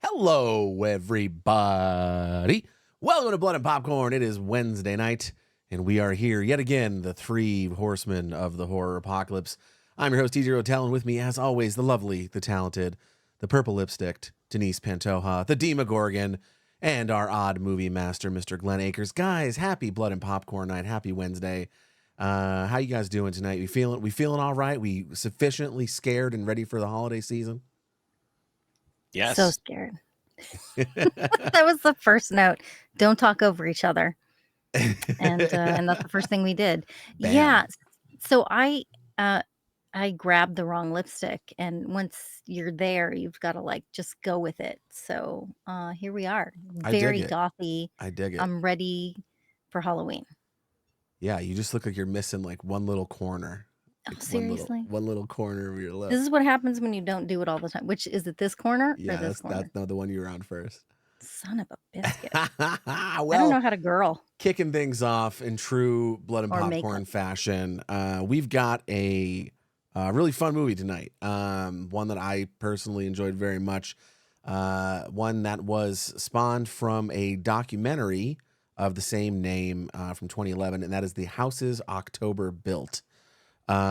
Hello, everybody. Welcome to Blood and Popcorn. It is Wednesday night, and we are here yet again, the three horsemen of the horror apocalypse. I'm your host, DJ Rotell, and with me, as always, the lovely, the talented, the purple lipsticked Denise Pantoja, the Demogorgon, and our odd movie master, Mr. Glenn Akers. Guys, happy Blood and Popcorn night. Happy Wednesday. How you guys doing tonight? We feeling all right? We sufficiently scared and ready for the holiday season? Yes. So scared. That was the first note. Don't talk over each other. And that's the first thing we did. Bam. Yeah. So I grabbed the wrong lipstick, and once you're there, you've got to just go with it. So here we are. Very gothy. I dig it. I'm ready for Halloween. Yeah, you just look like you're missing one little corner. Seriously? One little corner of your lip. This is what happens when you don't do it all the time. Which is it, this corner or this corner? That's not the one you were on first. Son of a biscuit. Well, I don't know how to girl. Kicking things off in true Blood and Popcorn fashion, we've got a really fun movie tonight. One that I personally enjoyed very much. One that was spawned from a documentary of the same name from 2011, and that is The Houses October Built.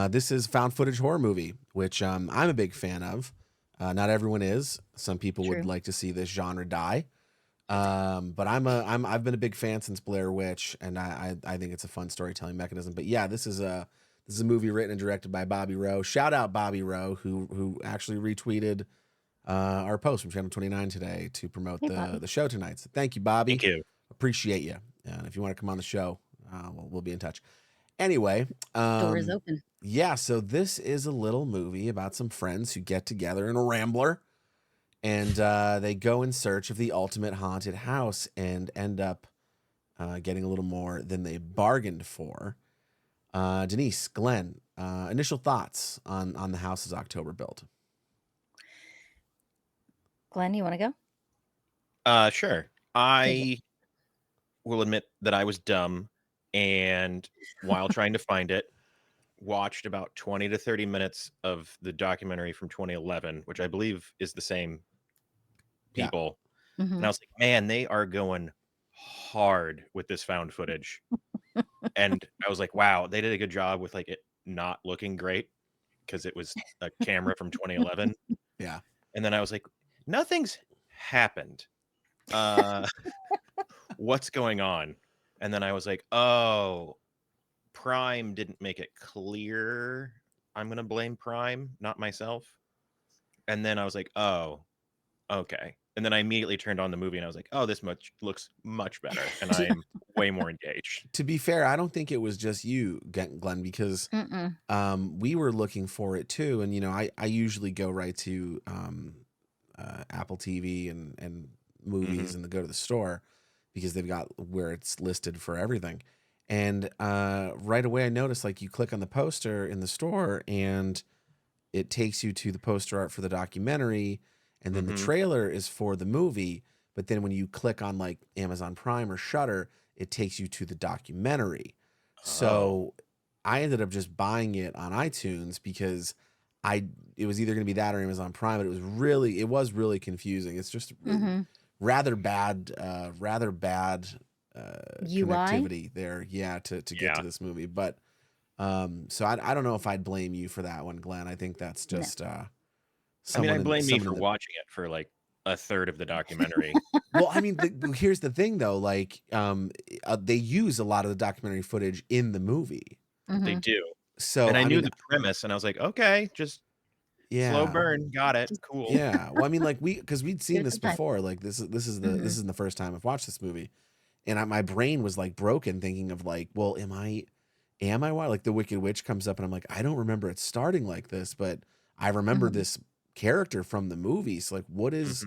This is found footage horror movie, which I'm a big fan of. Not everyone is. Some people would like to see this genre die. But I've been a big fan since Blair Witch, and I think it's a fun storytelling mechanism. But yeah, this is a movie written and directed by Bobby Rowe. Shout out Bobby Rowe, who actually retweeted our post from Channel 29 today to promote the show tonight. So thank you, Bobby. Thank you. Appreciate you. And if you want to come on the show, we'll be in touch. Anyway, door is open. Yeah, so this is a little movie about some friends who get together in a Rambler, and they go in search of the ultimate haunted house and end up getting a little more than they bargained for. Denise, Glenn, initial thoughts on The Houses October Built? Glenn, you want to go? Sure. I will admit that I was dumb, and while trying to find it, watched about 20 to 30 minutes of the documentary from 2011, which I believe is the same people. Yeah. Mm-hmm. And I was like, man, they are going hard with this found footage. And I was like, wow, they did a good job with it not looking great because it was a camera from 2011. Yeah. And then I was like, nothing's happened. What's going on? And then I was like, oh, Prime didn't make it clear. I'm going to blame Prime, not myself. And then I was like, oh, okay. And then I immediately turned on the movie and I was like, oh, this looks much better. And I'm way more engaged. To be fair, I don't think it was just you, Glenn, because we were looking for it too. And, I usually go right to Apple TV and movies and go to the store because they've got where it's listed for everything. And right away I noticed you click on the poster in the store and it takes you to the poster art for the documentary, and then the trailer is for the movie. But then when you click on Amazon Prime or Shudder, it takes you to the documentary. So I ended up just buying it on iTunes because it was either going to be that or Amazon Prime, but it was really confusing. It's just rather bad connectivity there, to get to this movie. But so I don't know if I'd blame you for that one, Glenn. I think that's just I blame me for watching it for a third of the documentary. Well, here's the thing though, they use a lot of the documentary footage in the movie. They do. So and I knew the premise, and I was like, okay, just slow burn, got it, cool. Yeah. Well, because we'd seen this before. This is the first time I've watched this movie, and my brain was broken, thinking of well, am I why the Wicked Witch comes up, and I'm like, I don't remember it starting like this, but I remember this character from the movie. So what is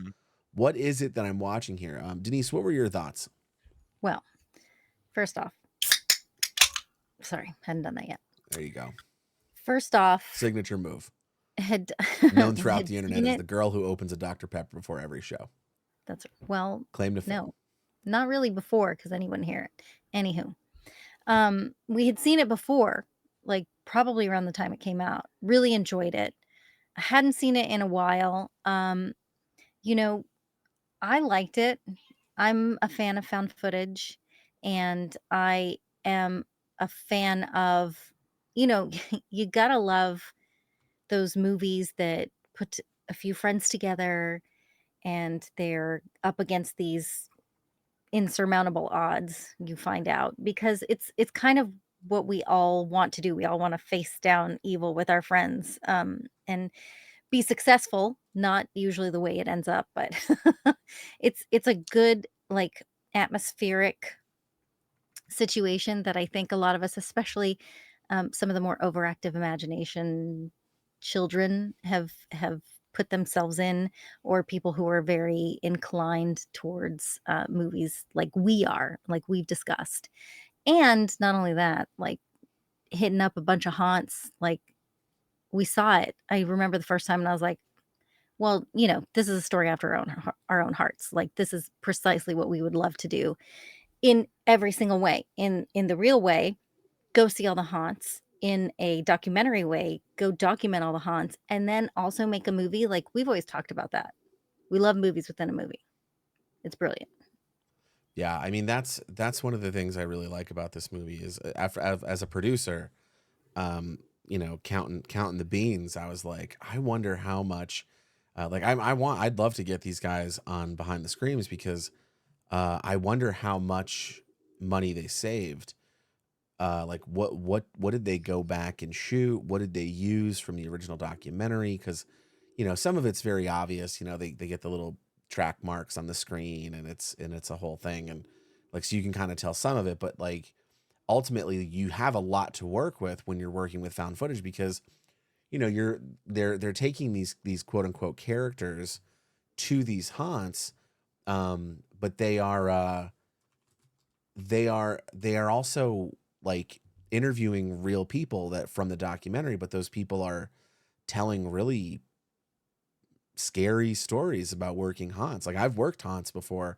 it that I'm watching here? Denise, what were your thoughts? Well, first off, sorry, hadn't done that yet. There you go. First off, signature move. Known throughout the internet as the girl who opens a Dr. Pepper before every show. That's claim to fame. No, not really before, because then you wouldn't hear it. Anywho, we had seen it before, probably around the time it came out. Really enjoyed it. I hadn't seen it in a while. I liked it. I'm a fan of found footage, and I am a fan of, you know, you gotta love those movies that put a few friends together and they're up against these insurmountable odds, you find out, because it's kind of what we all want to do. We all want to face down evil with our friends, and be successful, not usually the way it ends up, but it's a good, like, atmospheric situation that I think a lot of us, especially, some of the more overactive imagination children have put themselves in, or people who are very inclined towards, movies like we are, like we've discussed. And not only that, like, hitting up a bunch of haunts, like, we saw it. I remember the first time and I was like, well, this is a story after our own hearts. Like, this is precisely what we would love to do in every single way. In the real way, go see all the haunts. In a documentary way, go document all the haunts, and then also make a movie. Like, we've always talked about that. We love movies within a movie. It's brilliant. Yeah, I mean that's one of the things I really like about this movie is after as a producer, counting the beans, I was like, I wonder how much, I'd love to get these guys on Behind the Screams because I wonder how much money they saved. Like what did they go back and shoot? What did they use from the original documentary? Because some of it's very obvious. They get the little track marks on the screen, and it's a whole thing, and like so you can kind of tell some of it, but like ultimately you have a lot to work with when you're working with found footage because they're taking these quote unquote characters to these haunts, but they are also like interviewing real people that from the documentary, but those people are telling really scary stories about working haunts. Like I've worked haunts before,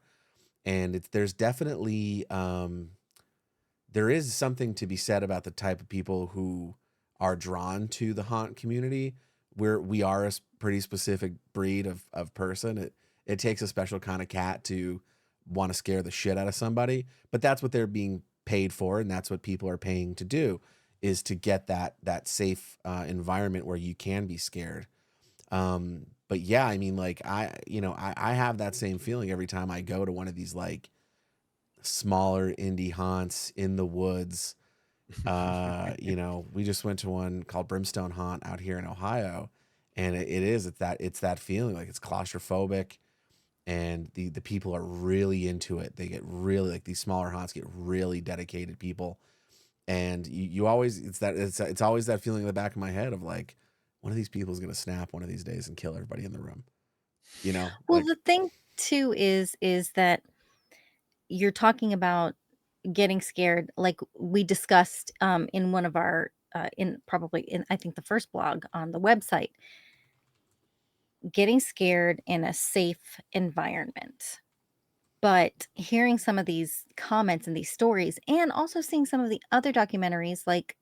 and there's definitely there is something to be said about the type of people who are drawn to the haunt community. We are a pretty specific breed of person. It takes a special kind of cat to want to scare the shit out of somebody, but that's what they're being paid for, and that's what people are paying to do, is to get that safe environment where you can be scared. But yeah, I mean, like I have that same feeling every time I go to one of these like smaller indie haunts in the woods. We just went to one called Brimstone Haunt out here in Ohio, and it's that feeling, like it's claustrophobic, and the people are really into it. They get really, like, these smaller haunts get really dedicated people, and you always it's always that feeling in the back of my head of like, one of these people is gonna snap one of these days and kill everybody in the room. Well, Like the thing too is that you're talking about getting scared, like we discussed, in one of our, in probably in, I think, the first blog on the website, getting scared in a safe environment. But hearing some of these comments and these stories, and also seeing some of the other documentaries, like,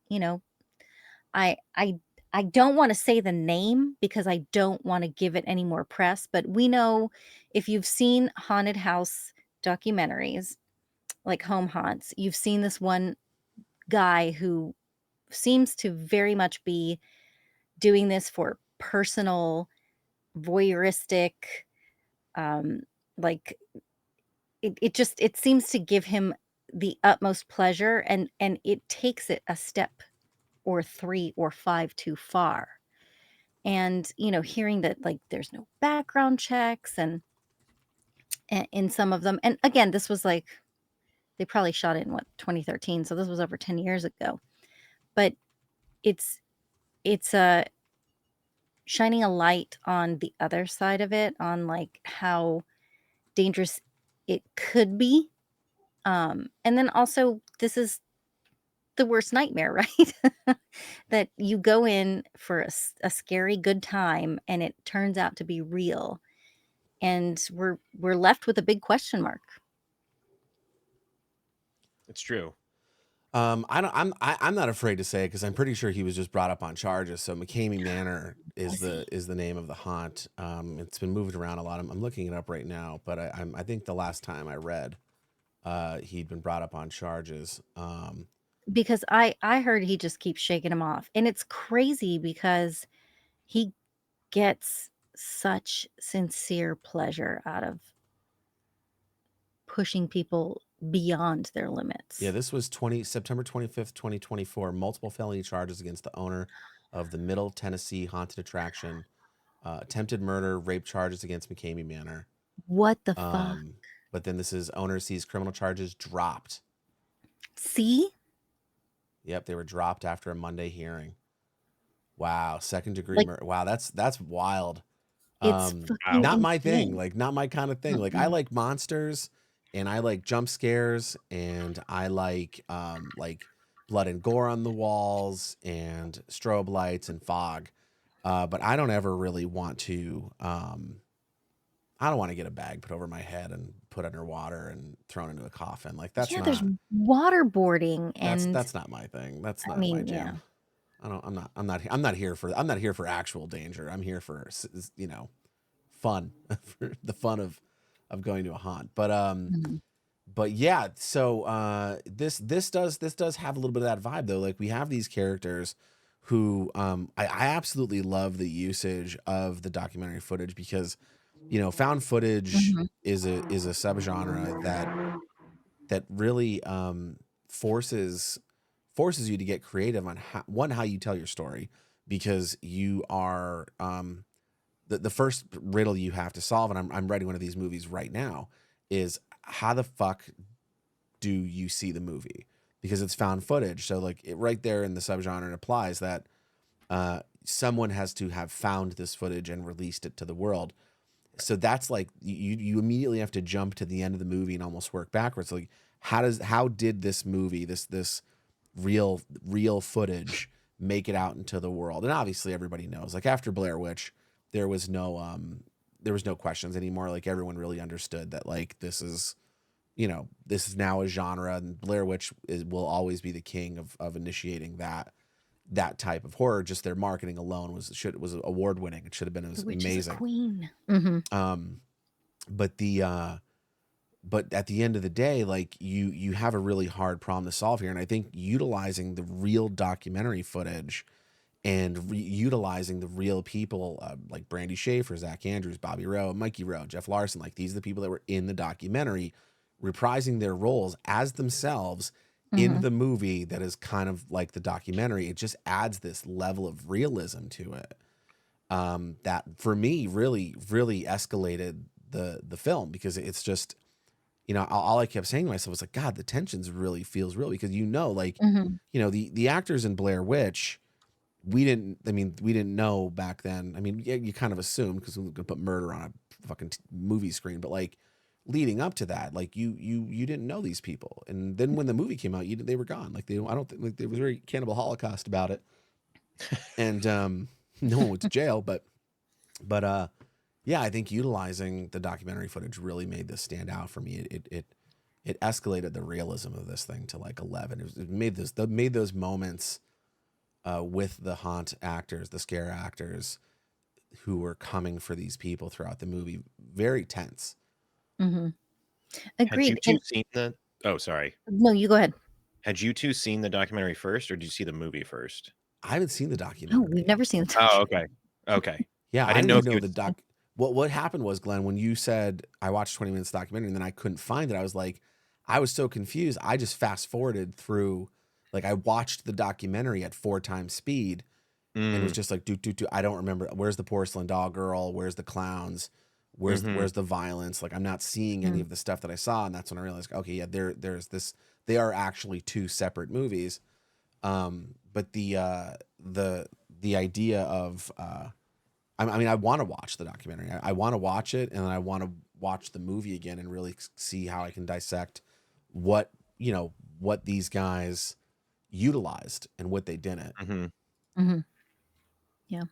I I I don't wanna say the name because I don't wanna give it any more press, but we know, if you've seen haunted house documentaries, like home haunts, you've seen this one guy who seems to very much be doing this for personal, voyeuristic, um, like, it seems to give him the utmost pleasure, and it takes it a step or 3 or 5 too far. And, hearing that, like, there's no background checks, and in some of them, and again, this was like, they probably shot it in, what, 2013, so this was over 10 years ago. But it's it's shining a light on the other side of it, on, like, how dangerous it could be. And then also, this is the worst nightmare, right? That you go in for a scary good time, and it turns out to be real, and we're left with a big question mark. It's true. I'm not afraid to say it because I'm pretty sure he was just brought up on charges. So McCamey Manor is Was he? the name of the haunt. It's been moved around a lot. I'm looking it up right now, but I think the last time I read, he'd been brought up on charges. Because I heard he just keeps shaking him off, and it's crazy because he gets such sincere pleasure out of pushing people beyond their limits. Yeah, this was September 25th, 2024. Multiple felony charges against the owner of the Middle Tennessee haunted attraction. Attempted murder, rape charges against McCamey Manor. What the fuck? But then this is owner sees criminal charges dropped. See? Yep, they were dropped after a Monday hearing. Wow, second degree murder. Wow, that's wild. It's fucking not my insane. thing. Like, not my kind of thing. Like, I like monsters, and I like jump scares, and I like blood and gore on the walls, and strobe lights and fog. But I don't ever really want to. I don't want to get a bag put over my head and put underwater and thrown into a coffin. Like, that's not. There's waterboarding, and That's not my thing. That's not I mean, my jam. yeah. I'm not here for actual danger. I'm here for, fun, for the fun of going to a haunt. But yeah, so this does have a little bit of that vibe though. Like, we have these characters who I absolutely love the usage of the documentary footage because, found footage is a subgenre that really forces you to get creative on how you tell your story, because you are the first riddle you have to solve, and I'm writing one of these movies right now, is how the fuck do you see the movie, because it's found footage. So like, right there in the subgenre, it applies that someone has to have found this footage and released it to the world. So that's like, you immediately have to jump to the end of the movie and almost work backwards. Like, how did this movie, this real footage, make it out into the world? And obviously everybody knows, like, after Blair Witch, there was no questions anymore. Like, everyone really understood that, like, this is now a genre, and Blair Witch will always be the king of initiating that type of horror. Just their marketing alone was award winning. It should have been amazing. Queen. But at the end of the day, like, you have a really hard problem to solve here, and I think utilizing the real documentary footage and utilizing the real people, like Brandy Schaefer, Zach Andrews, Bobby Rowe, Mikey Rowe, Jeff Larson, like, these are the people that were in the documentary, reprising their roles as themselves in the movie that is kind of like the documentary. It just adds this level of realism to it, that for me really, really escalated the film, because it's just, all I kept saying to myself was like, God, the tensions really feels real, because, like, the actors in Blair Witch, we didn't know back then. I mean, yeah, you kind of assumed, because we could put murder on a fucking movie screen, but like, leading up to that, like, you didn't know these people, and then when the movie came out, they were gone. Like, I don't think, like, there was very Cannibal Holocaust about it, and no one went to jail, but yeah, I think utilizing the documentary footage really made this stand out for me. It escalated the realism of this thing to like 11. It made those moments with the haunt actors, the scare actors who were coming for these people throughout the movie, very tense. Agreed. Had you two seen the? Oh, sorry. No, you go ahead. Had you two seen the documentary first, or did you see the movie first? I haven't seen the documentary. No, we've never seen the documentary. Oh, okay. Yeah, I didn't know if the doc. What happened was, Glenn, when you said I watched 20 minutes documentary and then I couldn't find it, I was so confused. I just fast forwarded through, like, I watched the documentary at 4 times speed, and it was just like, do. I don't remember. Where's the porcelain doll girl? Where's the clowns? Where's the violence? Like, I'm not seeing any of the stuff that I saw, and that's when I realized, okay, yeah, there's this. They are actually 2 separate movies. But the idea of I want to watch the documentary. I want to watch it, and I want to watch the movie again and really see how I can dissect what these guys utilized and what they didn't. Yeah.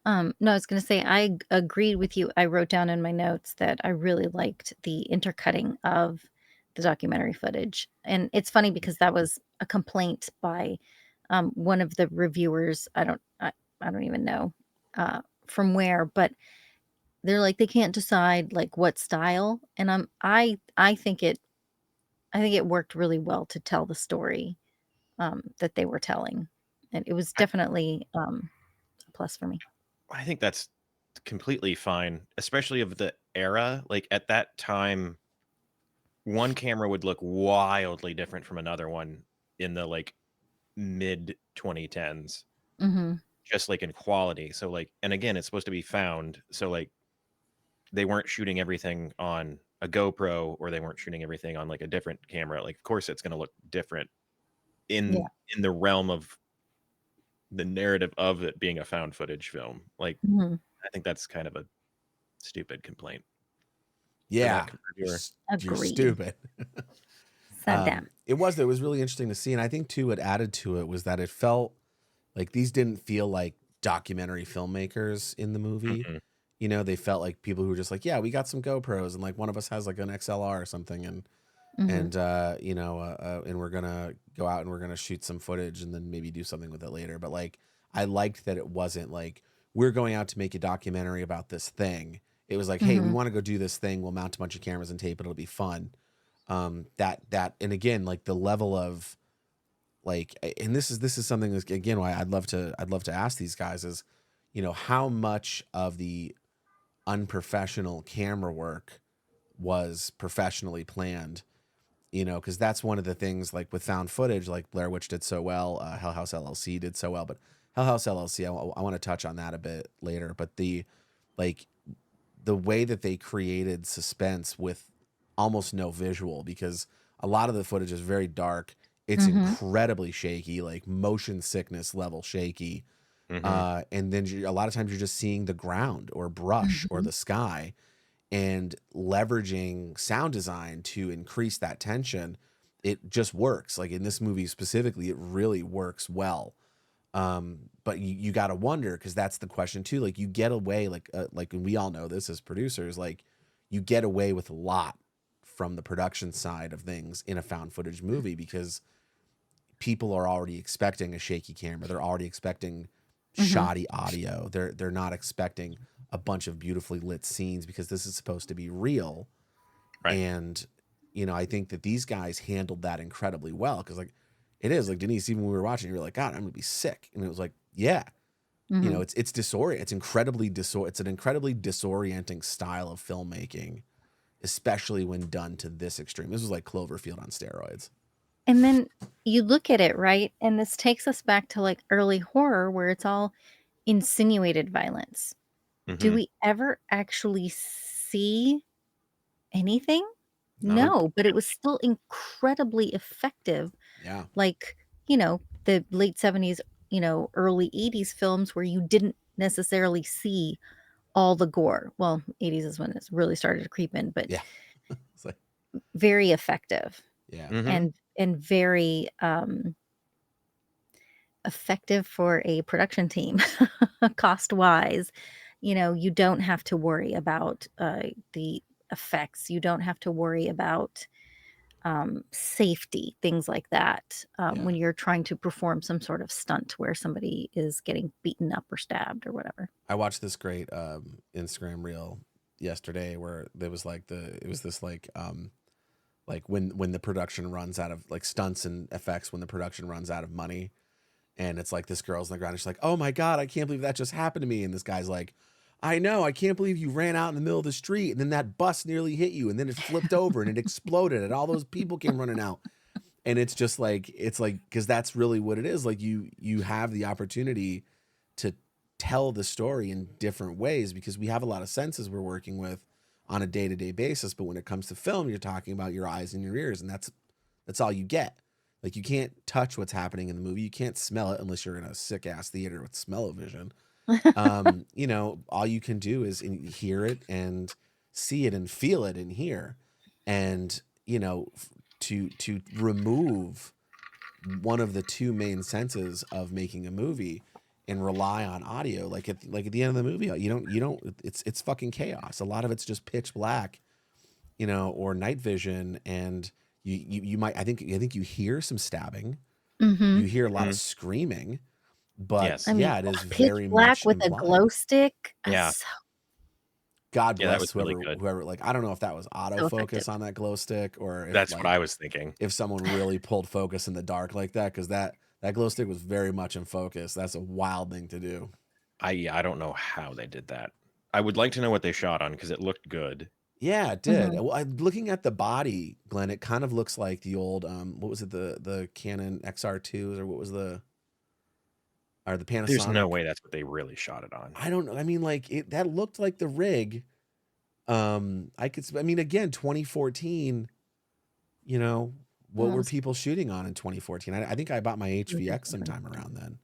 No, I was going to say, I agreed with you. I wrote down in my notes that I really liked the intercutting of the documentary footage. And it's funny because that was a complaint by one of the reviewers. I don't even know from where, but they're like, they can't decide like what style. And I think it worked really well to tell the story that they were telling. And it was definitely a plus for me. I think that's completely fine, especially of the era. Like at that time, one camera would look wildly different from another one in the like mid 2010s, Mm-hmm. just like in quality. So like, and again, it's supposed to be found. So like, they weren't shooting everything on a GoPro, or they weren't shooting everything on like a different camera. Like, of course, it's going to look different Yeah. in the realm of the narrative of it being a found footage film. Like, Mm-hmm. I think that's kind of a stupid complaint for Yeah, that reviewer. you're Agree. stupid. Sad. It was really interesting to see, and I think too, what added to it was that it felt like these didn't feel like documentary filmmakers in the movie. Mhm. You know, they felt like people who were just like, yeah, we got some GoPros, and like one of us has like an XLR or something, and Mm-hmm. you know, and we're gonna go out and we're gonna shoot some footage and then maybe do something with it later. But like, I liked that it wasn't like we're going out to make a documentary about this thing. It was like, hey, we Mm-hmm. want to go do this thing. We'll mount a bunch of cameras and tape it. It'll be fun. And again, like the level of like, and this is something that's, again, why I'd love to ask these guys is, you know, how much of the unprofessional camera work was professionally planned, you know, because that's one of the things like with found footage, like Blair Witch did so well, Hell House LLC did so well, but Hell House LLC, I want to touch on that a bit later, but like the way that they created suspense with almost no visual, because a lot of the footage is very dark. It's Mm-hmm. incredibly shaky, like motion sickness level shaky. Mhm. And then a lot of times you're just seeing the ground or brush or Mm-hmm. the sky, and leveraging sound design to increase that tension. It just works. Like in this movie specifically, it really works well. But you got to wonder, because that's the question too. Like you get away, and we all know this as producers, like you get away with a lot from the production side of things in a found footage movie, because people are already expecting a shaky camera. They're already expecting Mm-hmm. shoddy audio. They're not expecting a bunch of beautifully lit scenes, because this is supposed to be real. Right. And you know, I think that these guys handled that incredibly well, because like it is like, Denise, even when we were watching, you were like, God, I'm gonna be sick, and it was like, yeah, you Mm-hmm. know, it's it's an incredibly disorienting style of filmmaking, especially when done to this extreme. This was like Cloverfield on steroids. And then you look at it, right? And this takes us back to like early horror where it's all insinuated violence. Do Mhm. we ever actually see anything? No. No, but it was still incredibly effective. Yeah. Like, you know, the late 70s, you know, early 80s films where you didn't necessarily see all the gore. Well, 80s is when it really started to creep in, but Yeah. It's like, very effective yeah. Mhm. and very effective for a production team cost wise. You know, you don't have to worry about the effects. You don't have to worry about safety, things like that, Yeah. when you're trying to perform some sort of stunt where somebody is getting beaten up or stabbed or whatever. I watched this great Instagram reel yesterday where there was like it was this like when the production runs out of like stunts and effects, when the production runs out of money, and it's like this girl's on the ground and she's like, oh my God, I can't believe that just happened to me. And this guy's like, I know, I can't believe you ran out in the middle of the street and then that bus nearly hit you and then it flipped over and it exploded and all those people came running out. And it's just like, because that's really what it is. Like you have the opportunity to tell the story in different ways, because we have a lot of senses we're working with on a day-to-day basis. But when it comes to film, you're talking about your eyes and your ears, and that's all you get. Like you can't touch what's happening in the movie. You can't smell it unless you're in a sick ass theater with smell-o-vision. You know, all you can do is hear it and see it and feel it in here. And, you know, to remove one of the two main senses of making a movie and rely on audio, like at the end of the movie, you don't it's fucking chaos. A lot of it's just pitch black, you know, or night vision, and You might, I think you hear some stabbing, Mm-hmm. you hear a lot of screaming, but Yes. I mean, yeah, it is pitch very black much with a implied. glow stick. Yeah. So, God Yeah, that bless was really good. whoever, like, I don't know if that was so effective. autofocus on that glow stick or if That's what I like was thinking. if someone really pulled focus in the dark like that, because that glow stick was very much in focus. That's a wild thing to do. I don't know how they did that. I would like to know what they shot on because it looked good. Yeah, it did. Mhm. Well, looking at the body, Glenn, it kind of looks like the old what was it, the Canon XR2s, or what was the Panasonic? There's no way that's what they really shot it on. I don't know. I mean, like that looked like the rig. I mean, again, 2014. You know, what were Almost people shooting on in 2014? I think I bought my HVX 2007. sometime around then.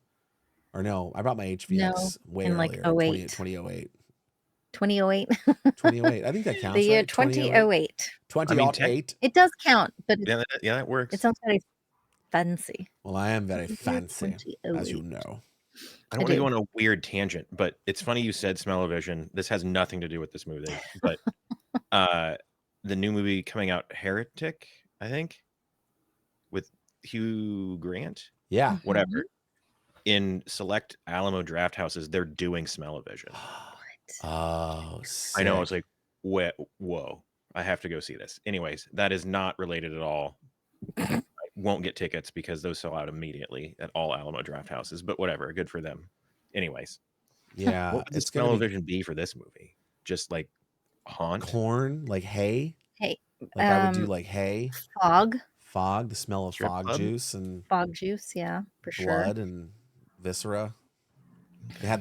Or no, I bought my No, HVX way in like earlier, 08. 2008. 2008. 2008. I think that counts, The year right? 2008. 2008. It does count, but Yeah, that it works. sounds very fancy. Well, I am very The year fancy, as you 2008. know. I I don't want to do. go on a weird tangent, but it's funny you said smell-o-vision. This has nothing to do with this movie, but the new movie coming out, Heretic, I think, with Hugh Grant, Yeah. Mhm. whatever. In select Alamo draft houses, they're doing smell-o-vision. Oh, I know. I was sick. like, whoa, I have to go see this. Anyways, that is not related at all. I won't get tickets because those sell out immediately at all Alamo draft houses, but whatever, good for them. Anyways, Yeah, what would the it's gonna be smell-o-vision be for this movie? Just like haunt? corn, like hay. Hey, Like I would do like hay, fog the smell of Strip fog club? juice and juice, yeah, for sure. blood and viscera. They had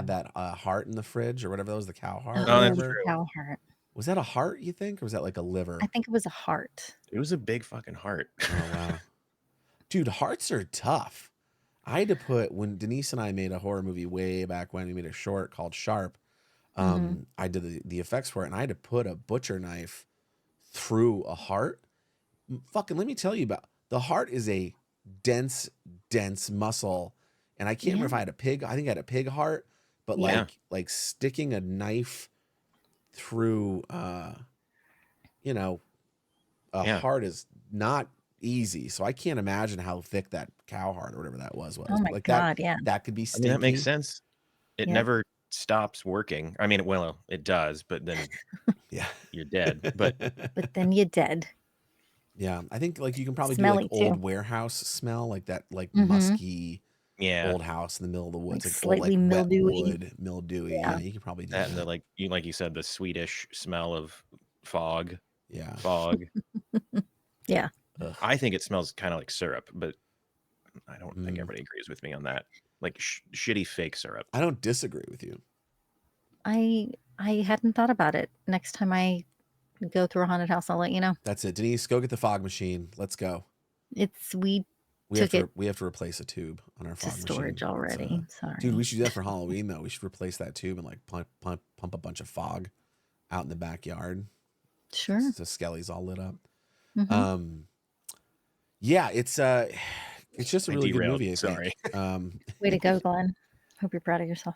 that heart in the fridge or whatever that was, the cow heart or Oh, that's whatever. true. Cow heart. Was that a heart, you think, or was that like a liver? I think it was a heart. It was a big fucking heart. Oh wow. Dude, hearts are tough. I had to put, when Denise and I made a horror movie way back when, we made a short called Sharp. I did the effects for it, and I had to put a butcher knife through a heart. Fucking, let me tell you about, the heart is a dense muscle, and I can't remember if I had a pig. I think I had a pig heart, but Yeah. like sticking a knife through, you know, a Yeah. heart is not easy. So I can't imagine how thick that cow heart or whatever that was. Oh my Like God, yeah. that could be I stinky. mean, that makes sense. It Yeah. never stops working. I mean, well, it does, but then Yeah. you're dead. But But then you're dead. Yeah, I think like you can probably do Smelly like old too. warehouse smell, like that, like Mhm. musky yeah, old house in the middle of the woods, Like like slightly old, like wet mildewy. wood, mildewy. Yeah. Yeah, you could probably do that and that. the like you said, the Swedish smell of fog. Yeah. Fog. Yeah. Ugh. I think it smells kind of like syrup, but I don't think Mm. everybody agrees with me on that. Like shitty fake syrup. I don't disagree with you. I hadn't thought about it. Next time I go through a haunted house, I'll let you know. That's it, Denise. Go get the fog machine. Let's go. We have took to replace a tube on our to fog machine. storage already. Sorry. Dude, we should do that for Halloween though. We should replace that tube and like pump a bunch of fog out in the backyard. Sure. So Skelly's all lit up. Mhm. Yeah, it's just a really good movie. I Sorry. think. Way to go, Glenn. Hope you're proud of yourself.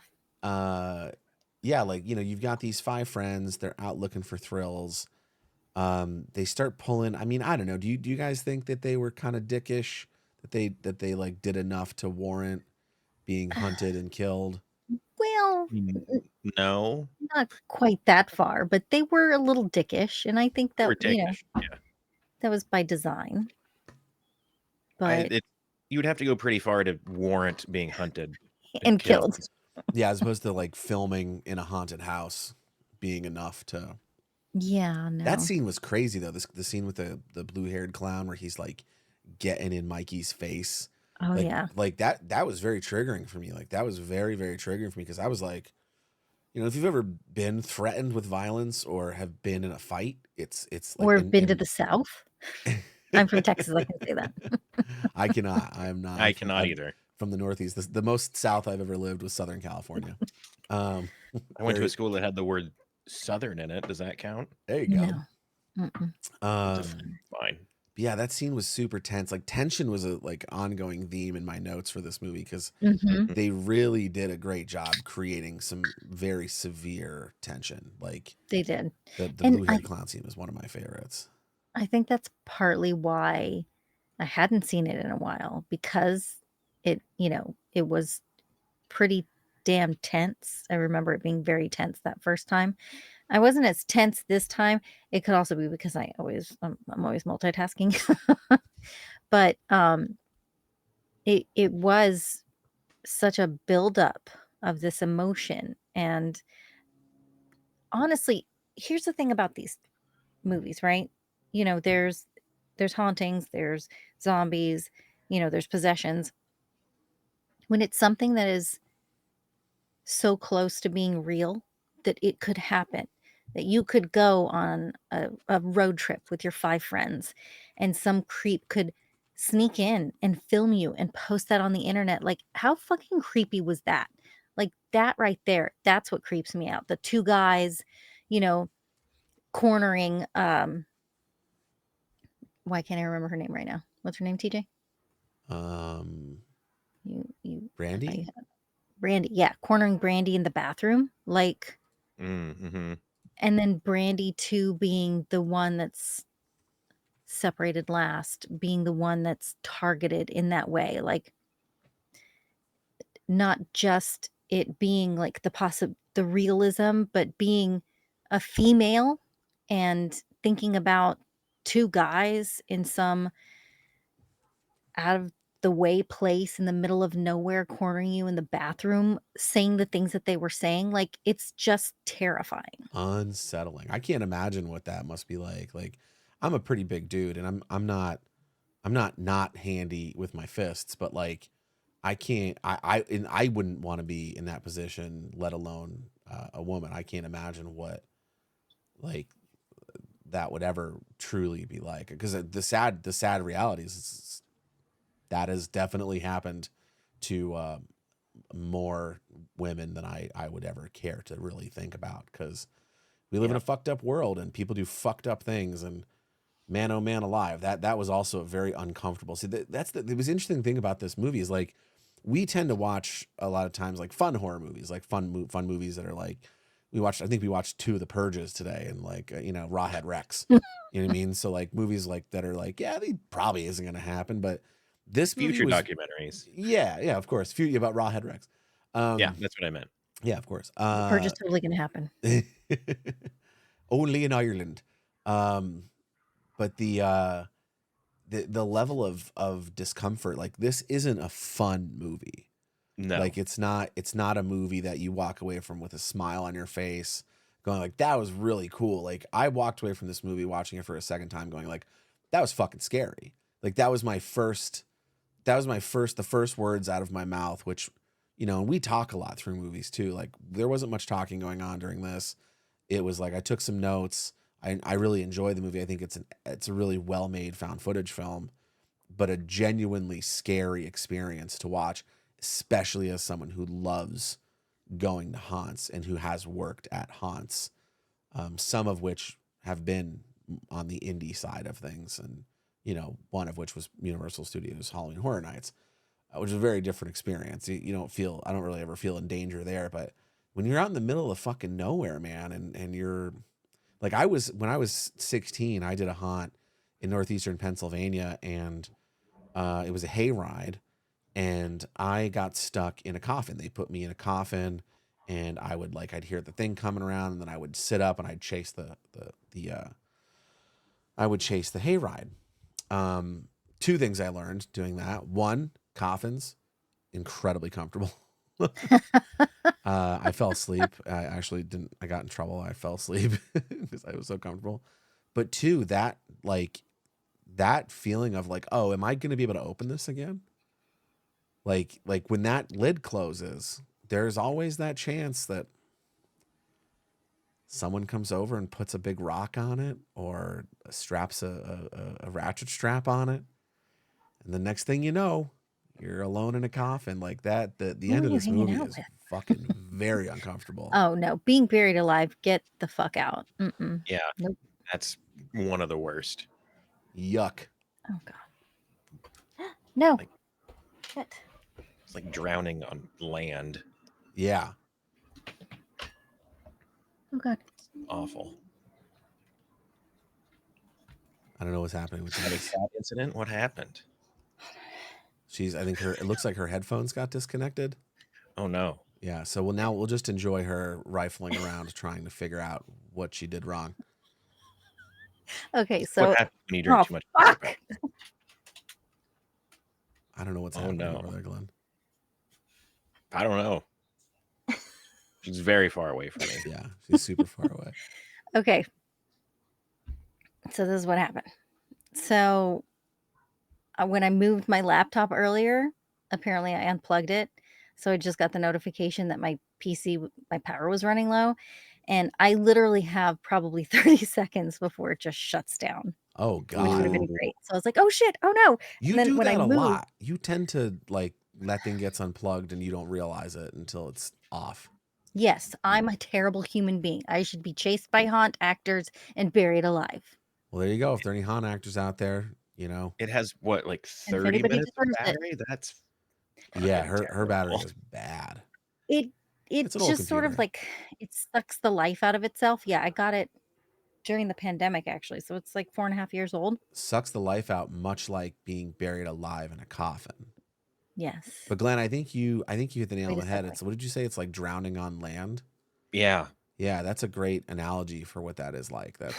Yeah, like, you know, you've got these 5 friends. They're out looking for thrills. They start pulling. I mean, I don't know. Do you guys think that they were kind of dickish? That they like did enough to warrant being hunted and killed? Well, No, not quite that far, but they were a little dickish, and I think they that were dickish. Yeah, that was by design. But you would have to go pretty far to warrant being hunted and killed. Yeah, as opposed to like filming in a haunted house being enough to. Yeah, no. That scene was crazy though. The scene with the blue-haired clown where he's like getting in Mikey's face. Oh like, yeah. Like that was very triggering for me. Like that was very, very triggering for me because I was like, you know, if you've ever been threatened with violence or have been in a fight, it's like, Or been to the South. I'm from Texas. I can say that. I cannot. I'm not. I cannot I'm either. From the Northeast. The most south I've ever lived was Southern California. I went to a school that had the word Southern in it. Does that count? There you go. No. Fine. Yeah, that scene was super tense. Like tension was a like ongoing theme in my notes for this movie because they really did a great job creating some very severe tension. Like they did. The blue-haired clown scene was one of my favorites. I think that's partly why I hadn't seen it in a while, because it was pretty damn tense. I remember it being very tense that first time. I wasn't as tense this time. It could also be because I'm always multitasking. But it was such a buildup of this emotion. And honestly, here's the thing about these movies, right? There's hauntings, there's zombies, there's possessions. When it's something that is so close to being real that it could happen, that you could go on a road trip with your 5 friends and some creep could sneak in and film you and post that on the internet. Like, how fucking creepy was that? Like, that right there, that's what creeps me out. The 2 guys, you know, cornering, why can't I remember her name right now? What's her name, TJ? I thought you Brandy? had Brandy. Yeah, cornering Brandy in the bathroom. Like, Mm-hmm. and then Brandy too being the one that's separated last, being the one that's targeted in that way. Like, not just it being like the realism, but being a female and thinking about 2 guys in some out of the way place in the middle of nowhere, cornering you in the bathroom, saying the things that they were saying. Like, it's just terrifying. Unsettling. I can't imagine what that must be like. Like, I'm a pretty big dude, and I'm not handy with my fists, but like, I can't. And I wouldn't want to be in that position, let alone a woman. I can't imagine what like that would ever truly be like. Because the sad reality is that has definitely happened to more women than I would ever care to really think about. Because we live in a fucked up world, and people do fucked up things, and man, oh man, alive. That was also very uncomfortable. See, it was interesting thing about this movie is like, we tend to watch a lot of times like fun horror movies, like fun movies that are like, I think we watched 2 of the Purges today, and like, Rawhead Rex. You know what I mean? So like movies like that are like, yeah, they probably isn't going to happen, but this movie Future was, documentaries. yeah, of course, few about Rawhead Rex. Yeah, that's what I meant. Yeah, of course. The purge is totally going to happen. Only in Ireland. But the level of discomfort, like, this isn't a fun movie. No. Like, it's not a movie that you walk away from with a smile on your face going like, that was really cool. Like, I walked away from this movie watching it for a second time going like, that was fucking scary. Like, the first words out of my mouth, which, and we talk a lot through movies too. Like, there wasn't much talking going on during this. It was like, I took some notes. I really enjoy the movie. I think it's a really well-made found footage film, but a genuinely scary experience to watch, especially as someone who loves going to haunts and who has worked at haunts, some of which have been on the indie side of things, and one of which was Universal Studios Halloween Horror Nights, which is a very different experience. I don't really ever feel in danger there, but when you're out in the middle of fucking nowhere, man, and you're like, when I was 16, I did a haunt in northeastern Pennsylvania, and it was a hayride, and I got stuck in a coffin. They put me in a coffin, and I'd hear the thing coming around, and then I would sit up and I'd chase the hayride. 2 things I learned doing that. 1, coffins, incredibly comfortable. I fell asleep. I actually didn't. I got in trouble. I fell asleep because I was so comfortable. But 2, that feeling of like, oh, am I going to be able to open this again? Like when that lid closes, there's always that chance that someone comes over and puts a big rock on it, or straps a ratchet strap on it, and the next thing you know, you're alone in a coffin like that. The Who end are of you this hanging movie out is with? fucking very uncomfortable. Oh, no. Being buried alive, get the fuck out. Mm-mm. Yeah, Nope. that's one of the worst. Yuck. Oh, God. No. Like, Shit. it's like drowning on land. Yeah. Oh, God. Awful. I don't know what's happening with Had a Denise. cat incident. What happened? I think it looks like her headphones got disconnected. Oh no. Yeah, so we'll just enjoy her rifling around trying to figure out what she did wrong. Okay, What so happens when you drink too much? fuck. I don't know what's happening over there, Glenn. I don't know. She's very far away from me. Yeah, she's super far away. Okay. So this is what happened. So when I moved my laptop earlier, apparently I unplugged it. So I just got the notification that my PC, my power was running low. And I literally have probably 30 seconds before it just shuts down. Oh Which would have God. been great. So I was like, oh shit, oh no. You And then do when I that a moved, lot. You tend to like that thing gets unplugged and you don't realize it until it's off. yes, I'm a terrible human being. I should be chased by haunt actors and buried alive. Well, there you go. If there are any haunt actors out there, you know. It has what, like And if 30 anybody minutes of deserves it, battery? That's Yeah, fucking her battery terrible. is bad. it It's an old just sort of computer. like it sucks the life out of itself. Yeah, I got it during the pandemic actually. So it's like 4.5 years old. Sucks the life out, much like being buried alive in a coffin. Yes. But Glenn, I think you hit the nail on Way the to head. segue. It's what did you say? It's like drowning on land. Yeah. Yeah, that's a great analogy for what that is like. That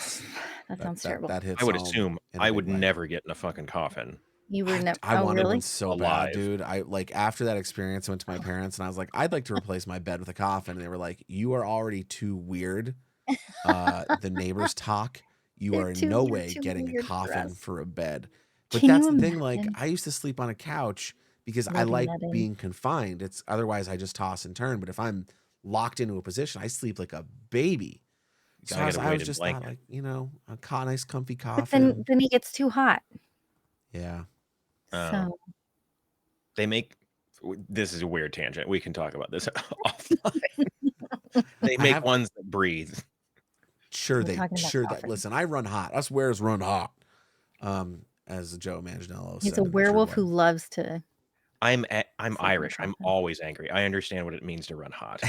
sounds terrible. That hits I would home assume in a I big would way. never get in a fucking coffin. You were never. I Oh, wanted really? one so bad, Alive. dude. I like after that experience, I went to my parents and I was like, I'd like to replace my bed with a coffin. And they were like, you are already too weird. The neighbors talk. You They're are in too- no you're way too getting a weird for coffin us. for a bed. But Can that's you the thing. Like imagine I used to sleep on a couch because I lugging like that in? being confined. It's otherwise I just toss and turn. But if I'm locked into a position, I sleep like a baby. So Gotta get a I was weighted just blanket. thought like, you know, a nice comfy But coffin. then he gets too hot. Yeah. So They make this is a weird tangent. We can talk about this offline. They make ones that breathe. Sure, we're talking about coffins. listen, I run hot. Us wearers run hot. As Joe Manganiello He's said. a in The True werewolf who Blood. loves to. I'm sleep in a Irish. I'm coffin. always angry. I understand what it means to run hot.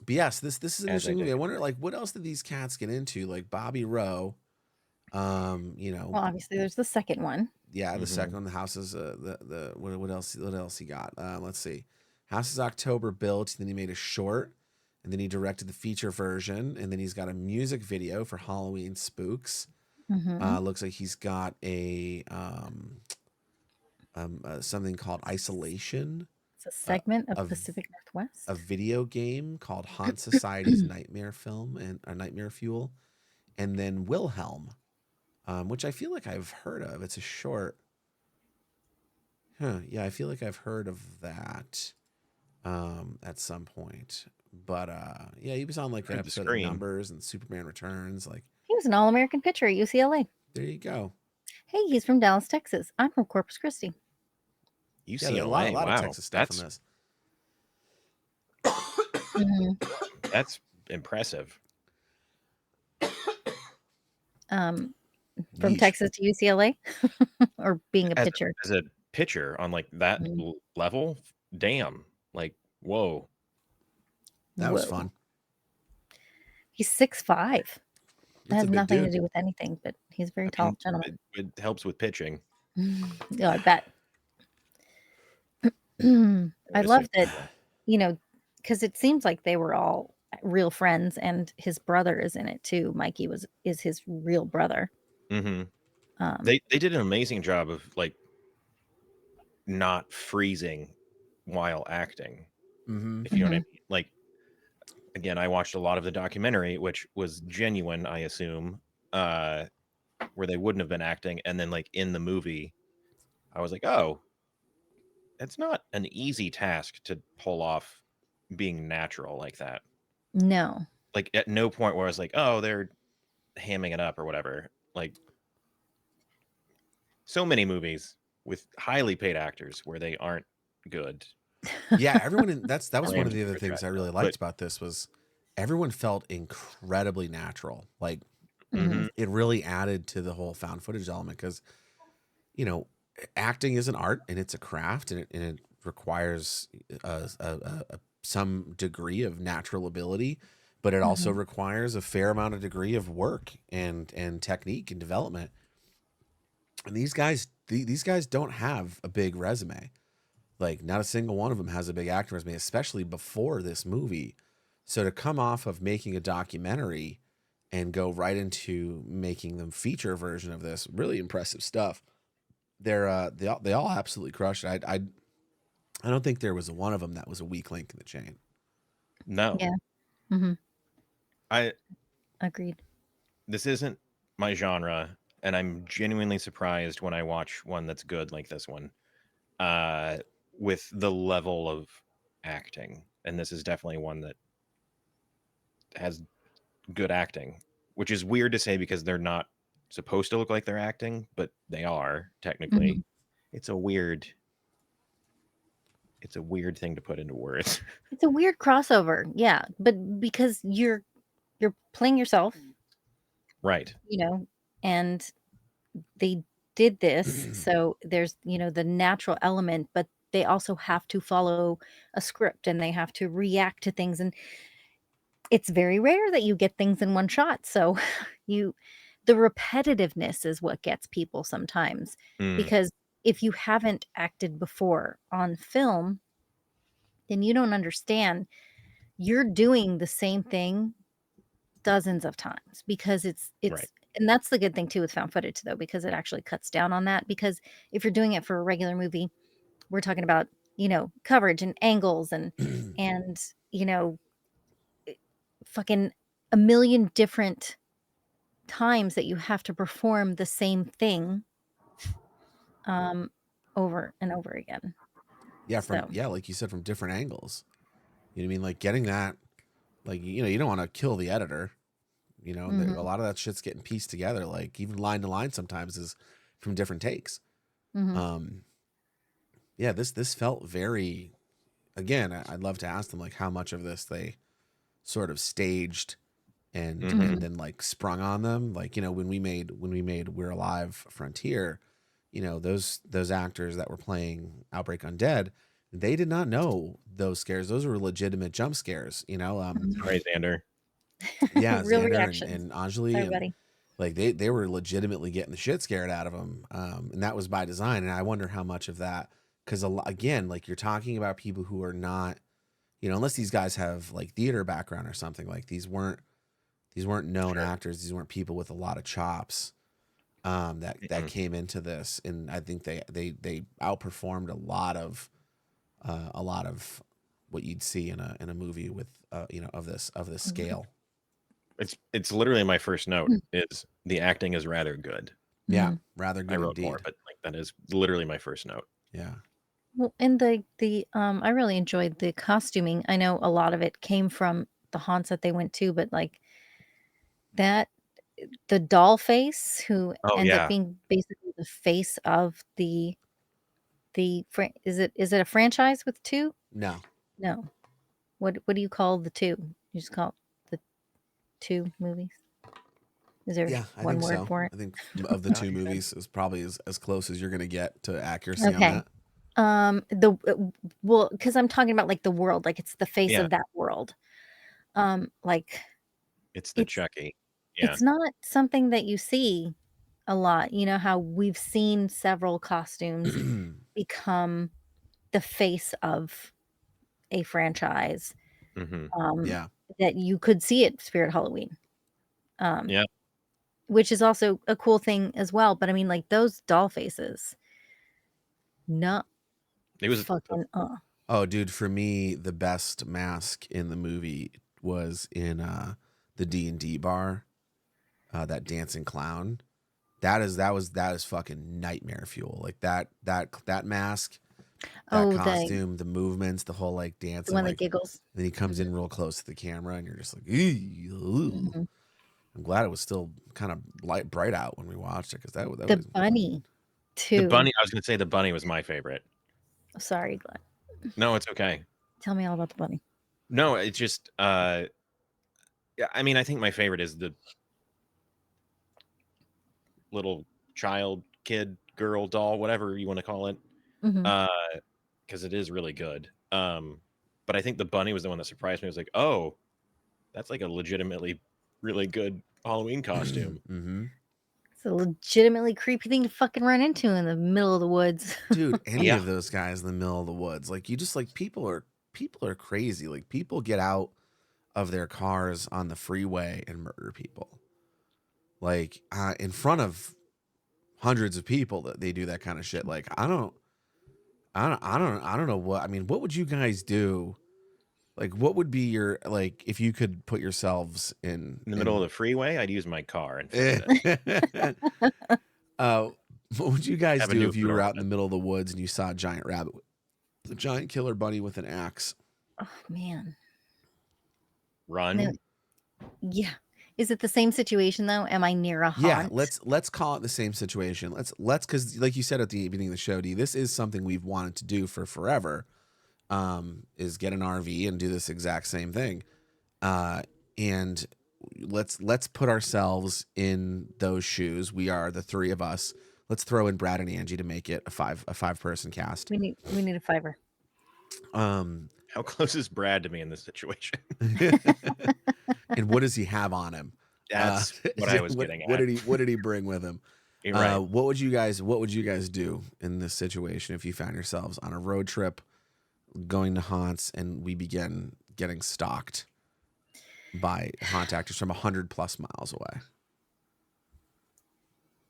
But yes, this is an As I interesting movie. do. I wonder, like, what else did these cats get into? Like Bobby Rowe, you know, Well, obviously, there's the second one. yeah, the second one, the house is what else he got? Let's see, House is October built. Then he made a short, and then he directed the feature version, and then he's got a music video for Halloween Spooks. Looks like he's got a something called Isolation. It's a segment of of Pacific Northwest. A video game called Haunt Society's Nightmare Film and Nightmare Fuel, and then Wilhelm, which I feel like I've heard of. It's a short. Yeah, I feel like I've heard of that at some point. But yeah, he was on like an episode of Numbers and Superman Returns. Like he was an All-American pitcher at UCLA. there you go. Hey, he's from Dallas, Texas. I'm from Corpus Christi. UCLA. Yeah, a lot wow. of Texas stuff in this. That's impressive. From Yeesh. Texas to UCLA, or being a pitcher. As a pitcher on like that level, damn! Like whoa. That was fun. He's 6'5". That has nothing dude. to do with anything, but he's a very tall gentleman. It helps with pitching. Yeah, I bet. I love that, you know, because it seems like they were all real friends, and his brother is in it too. Mikey is his real brother. They did an amazing job of like not freezing while acting. If you know what I mean. Like again, I watched a lot of the documentary, which was genuine, I assume, where they wouldn't have been acting, and then like in the movie, I was like, oh, it's not an easy task to pull off being natural like that. No. Like at no point where I was like, oh, they're hamming it up or whatever. Like so many movies with highly paid actors where they aren't good. Yeah, everyone that was one of the other things I really liked about this was everyone felt incredibly natural. Like it really added to the whole found footage element because, you know, acting is an art and it's a craft and it requires some degree of natural ability. but it also Mhm. requires a fair amount of degree of work and technique and development. And these guys don't have a big resume. Like, not a single one of them has a big acting resume, especially before this movie. So to come off of making a documentary and go right into making them feature version of this, really impressive stuff. They all absolutely crushed it. I don't think there was one of them that was a weak link in the chain. No. Yeah. Mhm. I Agreed. This isn't my genre, and I'm genuinely surprised when I watch one that's good like this one. With the level of acting. And this is definitely one that has good acting, which is weird to say because they're not supposed to look like they're acting, but they are technically. Mhm. It's a weird thing to put into words. It's a weird crossover, yeah, but because you're playing yourself, Right. and they did this, so there's, the natural element, but they also have to follow a script, and they have to react to things, and it's very rare that you get things in one shot, so you the repetitiveness is what gets people sometimes, Mm, because if you haven't acted before on film, then you don't understand. You're doing the same thing dozens of times because right. it's and that's the good thing too with found footage though, because it actually cuts down on that, because if you're doing it for a regular movie, we're talking about, coverage and angles and, you know, fucking a million different times that you have to perform the same thing, um, over and over again. So, Like you said, from different angles. You know what I mean? Like getting that, like, you don't want to kill the editor. A mhm, lot of that shit's getting pieced together. Like even line to line sometimes is from different takes. mhm, Um, yeah, this felt very. Again, I'd love to ask them like how much of this they sort of staged and mhm. then like sprung on them. Like when we made We're Alive Frontier, those actors that were playing Outbreak Undead, they did not know those scares. Those were legitimate jump scares. Mhm. Sorry, Xander. Yeah, Real Xander reactions. and Anjali Sorry, and buddy. like they were legitimately getting the shit scared out of them, and that was by design. And I wonder how much of that, because again, like you're talking about people who are not, unless these guys have like theater background or something, like these weren't known Sure. actors. These weren't people with a lot of chops, that Mm-mm. came into this, and I think they outperformed a lot of what you'd see in a movie with of this Mhm. scale. It's literally my first note is the acting is rather good. Yeah, Mhm. rather I good wrote more, indeed. but like that is literally my first note. Yeah. Well, and I really enjoyed the costuming. I know a lot of it came from the haunts that they went to, but, like, that the doll face who Oh ends up yeah. being basically the face of is it a franchise with 2? No. No. What do you call the 2? You just call it the 2 movies? Is there Yeah, I one think word so. for it? I think of the God, two you said movies is probably as close as you're gonna get to accuracy on Okay. that. The well, because 'cause I'm talking about, like, the world, like, it's the face yeah, of that world. Like, it's the it's Chucky. Yeah. it's not something that you see a lot. You know how we've seen several costumes become the face of a franchise, Hmm. um, Yeah. that you could see at Spirit Halloween, um, Yeah. which is also a cool thing as well, but I mean, like, those doll faces, not It was fucking Oh, dude, for me, the best mask in the movie was in the D&D bar, that dancing clown. That is fucking nightmare fuel. Like that mask, that Oh, the costume, the movements, the whole like the dancing, one that like giggles. then he comes Mhm, in real close to the camera and you're just like, "Ew." mhm. I'm glad it was still kind of light bright out when we watched it because that The was bunny the too. bunny. I was gonna say the bunny was my favorite. Sorry, Glenn. No, it's okay. Tell me all about the bunny. No, it's just yeah, I mean, I think my favorite is the little child, kid, girl, doll, whatever you want to call it. Mhm. Uh, because it is really good. But I think the bunny was the one that surprised me. I was like, oh, That's like a legitimately really good Halloween costume. Mm-hmm. It's a legitimately creepy thing to fucking run into in the middle of the woods. Dude, any Yeah. of those guys in the middle of the woods, like you just like people are crazy. Like people get out of their cars on the freeway and murder people. Like in front of hundreds of people that they do that kind of shit. Like I don't know what I mean. What would you guys do? Like, what would be your like if you could put yourselves In the middle of the freeway, I'd use my car and fix it? What would you guys Have a do new if you were floor out in the middle of the woods and you saw a giant rabbit, a giant killer bunny with an axe? Oh man. run. No. Yeah. Is it the same situation though? Am I near a haunt? Yeah, let's call it the same situation. Let's because like you said at the beginning of the show, D, this is something we've wanted to do for forever. Is get an RV and do this exact same thing. And let's put ourselves in those shoes. We are the three of us. Let's throw in Brad and Angie to make it a five person cast. We need a fiver. How close is Brad to me in this situation? And what does he have on him? That's what I was getting at. What did he bring with him? You're right. What would you guys do in this situation if you found yourselves on a road trip going to haunts and we begin getting stalked by haunt actors from 100+ miles away?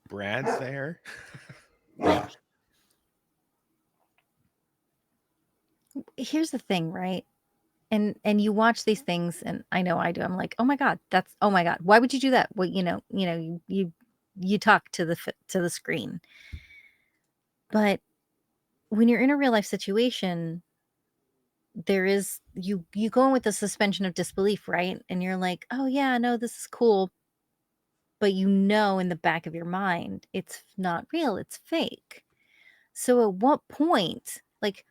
Brad's there. Yeah. Here's the thing, right? And you watch these things, and I know I do. I'm like, oh my god, why would you do that? Well, you talk to the screen, but when you're in a real life situation, there is you go in with a suspension of disbelief, right? And you're like, oh yeah, no, this is cool, but in the back of your mind, it's not real, it's fake. So at what point, like,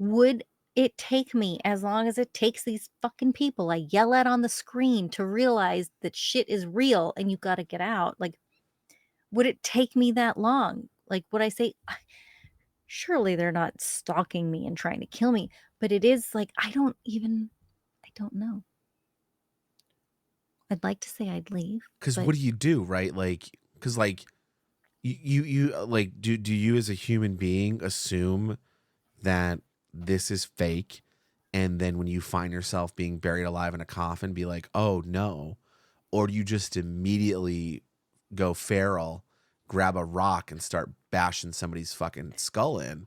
would it take me as long as it takes these fucking people I yell at on the screen to realize that shit is real and you got to get out? Like, would it take me that long? Like, would I say, surely they're not stalking me and trying to kill me? But it is like, I don't know. I'd like to say I'd leave. Because what do you do, right? Like, because like you like do you as a human being assume that this is fake, and then when you find yourself being buried alive in a coffin, be like, oh no, or do you just immediately go feral, grab a rock, and start bashing somebody's fucking skull in,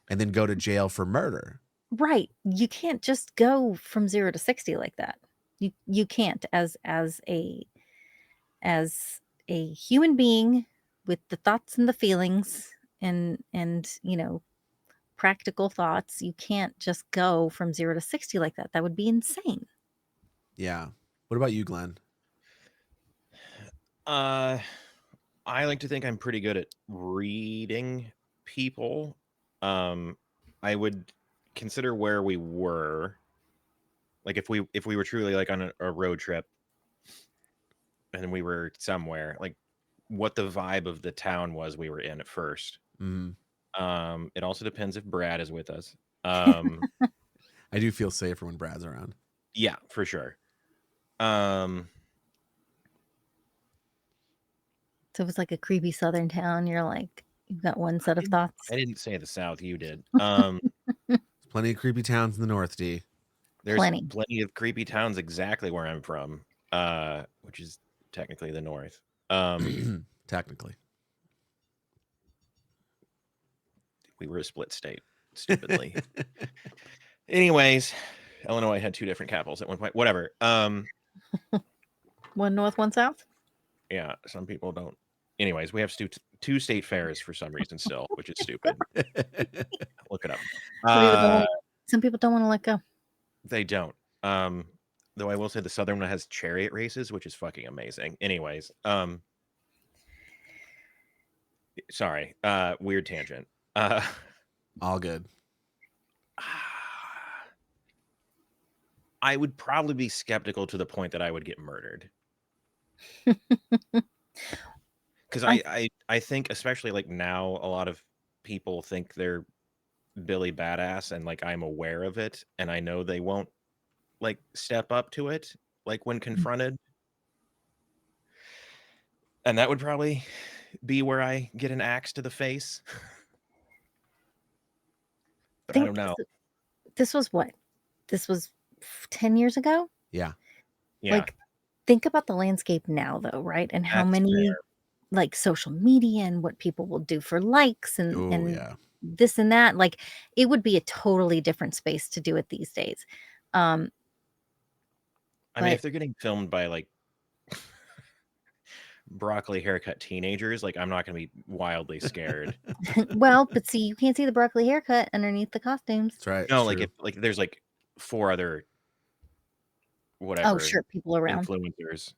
and then go to jail for murder? Right. You can't just go from 0 to 60 like that. You can't as a human being with the thoughts and the feelings and practical thoughts. You can't just go from 0 to 60 like that. That would be insane. Yeah. What about you, Glenn? I like to think I'm pretty good at reading people. I would consider where we were. Like if we were truly like on a road trip and we were somewhere, like what the vibe of the town was we were in at first. Mm-hmm. It also depends if Brad is with us. I do feel safer when Brad's around. Yeah, for sure. So if it's like a creepy southern town, you're like, you've got one set of thoughts. I didn't say the South, you did. There's plenty of creepy towns in the North, D. There's Plenty of creepy towns exactly where I'm from, which is technically the North. Technically. We were a split state, stupidly. Anyways, Illinois had 2 different capitals at one point. Whatever. One north, one south. Yeah, some people don't. Anyways, we have 2 state fairs for some reason still, which is stupid. Look it up. Some people don't want to let go. They don't. Though I will say the southern one has chariot races, which is fucking amazing. Anyways, sorry, weird tangent. All good. I would probably be skeptical to the point that I would get murdered. Because I think, especially like now, a lot of people think they're Billy Badass, and like I'm aware of it, and I know they won't like step up to it. like when confronted. And that would probably be where I get an axe to the face. But I don't know. This was what? This was 10 years ago? Yeah. Yeah. Like, think about the landscape now, though, right? And how That's many, fair. like, social media and what people will do for likes and Yeah. this and that. Like, it would be a totally different space to do it these days. I mean, But if they're getting filmed by like broccoli haircut teenagers, like I'm not going to be wildly scared. well, but see, you can't see the broccoli haircut underneath the costumes. That's right. No, It's like true. if like there's like 4 other Oh, whatever sure, people around. influencers,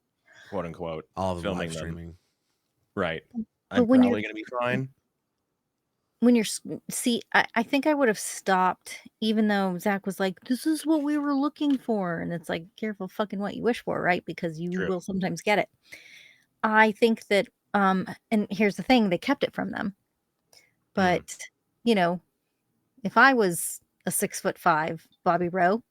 quote unquote, All of them filming live them. streaming. Right. But I'm when probably going to be fine. when you're see, I think I would have stopped, even though Zach was like, "This is what we were looking for," and it's like, careful fucking what you wish for, right? Because you True. will sometimes get it. I think that, and here's the thing, they kept it from them. But, you know, if I was a 6'5" Bobby Rowe,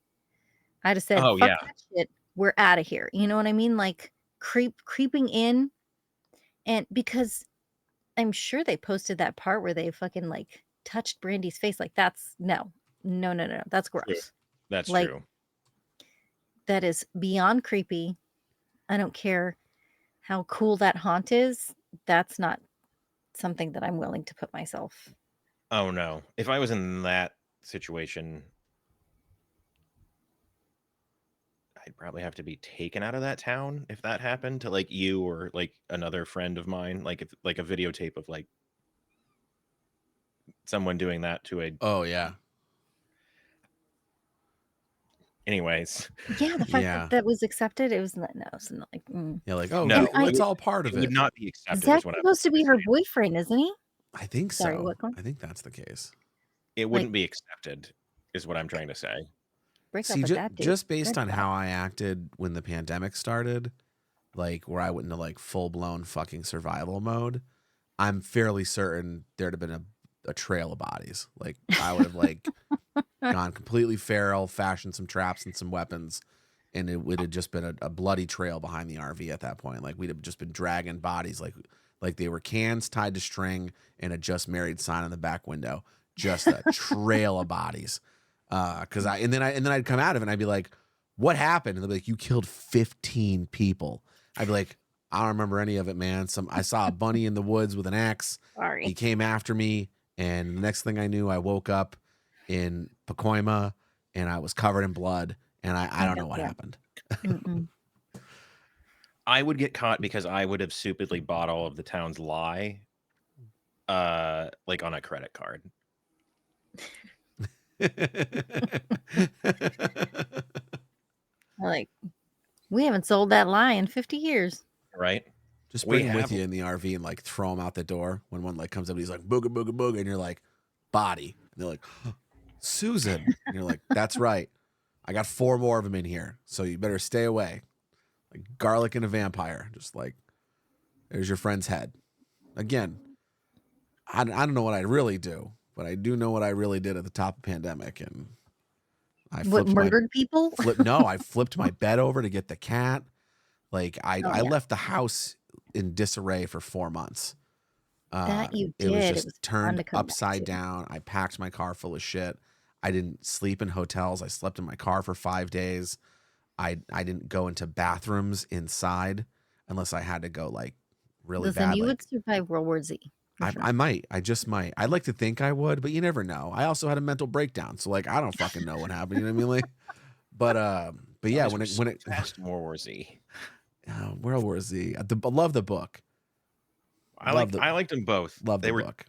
I'd have said, Oh "Fuck yeah. that shit. We're out of here." You know what I mean? Like creeping in, and because I'm sure they posted that part where they fucking like touched Brandy's face. Like that's no. That's True. gross. That's Like true. that is beyond creepy. I don't care how cool that haunt is. That's not something that I'm willing to put myself. Oh no. If I was in that situation, I'd probably have to be taken out of that town if that happened to like you or like another friend of mine. Like if like a videotape of like someone doing that to a. Oh yeah. Anyways. Yeah, the fact Yeah. that that was accepted, it was not, no, it's not like. Yeah. Like, oh, No, And it's all part it of would it. not be accepted. Zach's Is what I'm supposed to be her saying. boyfriend, isn't he? I think Sorry, so. what, Glenn? I think that's the case. It Like, wouldn't be accepted, is what I'm trying to say. break up See, with that dude. just based Red on flag. how I acted when the pandemic started, like where I went into like full blown fucking survival mode, I'm fairly certain there'd have been a trail of bodies. Like I would have like gone completely feral, fashioned some traps and some weapons, and it would have just been a bloody trail behind the RV at that point. Like we'd have just been dragging bodies like they were cans tied to string and a just married sign on the back window. Just a trail of bodies. And then I'd come out of it and I'd be like, what happened? And they'd be like, you killed 15 people. I'd be like, I don't remember any of it, man. I saw a bunny in the woods with an axe. Sorry. He came after me, and the next thing I knew, I woke up in Pacoima and I was covered in blood, and I don't know what happened. I would get caught because I would have stupidly bought all of the town's lie, like on a credit card. Like, we haven't sold that lie in 50 years. Right? Just We bring him with have- you in the RV and like throw him out the door when one like comes up and he's like booga booga booga, and you're like, body, and they're like, Susan, and you're like, that's right, I got 4 more of them in here, so you better stay away. Like garlic and a vampire, just like, there's your friend's head. Again, I don't know what I really do, but I do know what I really did at the top of the pandemic, and I What, murdered people? I flipped my bed over to get the cat. Like I Oh, yeah. left the house in disarray for 4 months. That you It was did. just It was fun to turned come back upside to. down. I packed my car full of shit. I didn't sleep in hotels. I slept in my car for 5 days. I didn't go into bathrooms inside unless I had to go like really Listen, bad. you Like, would survive World War Z. for sure. I might. I just might. I'd like to think I would, but you never know. I also had a mental breakdown, so like I don't fucking know what happened. You know what I mean? Like, but yeah, when it fast World War Z. World War Z. I love the book. I liked them both. Love they the were book.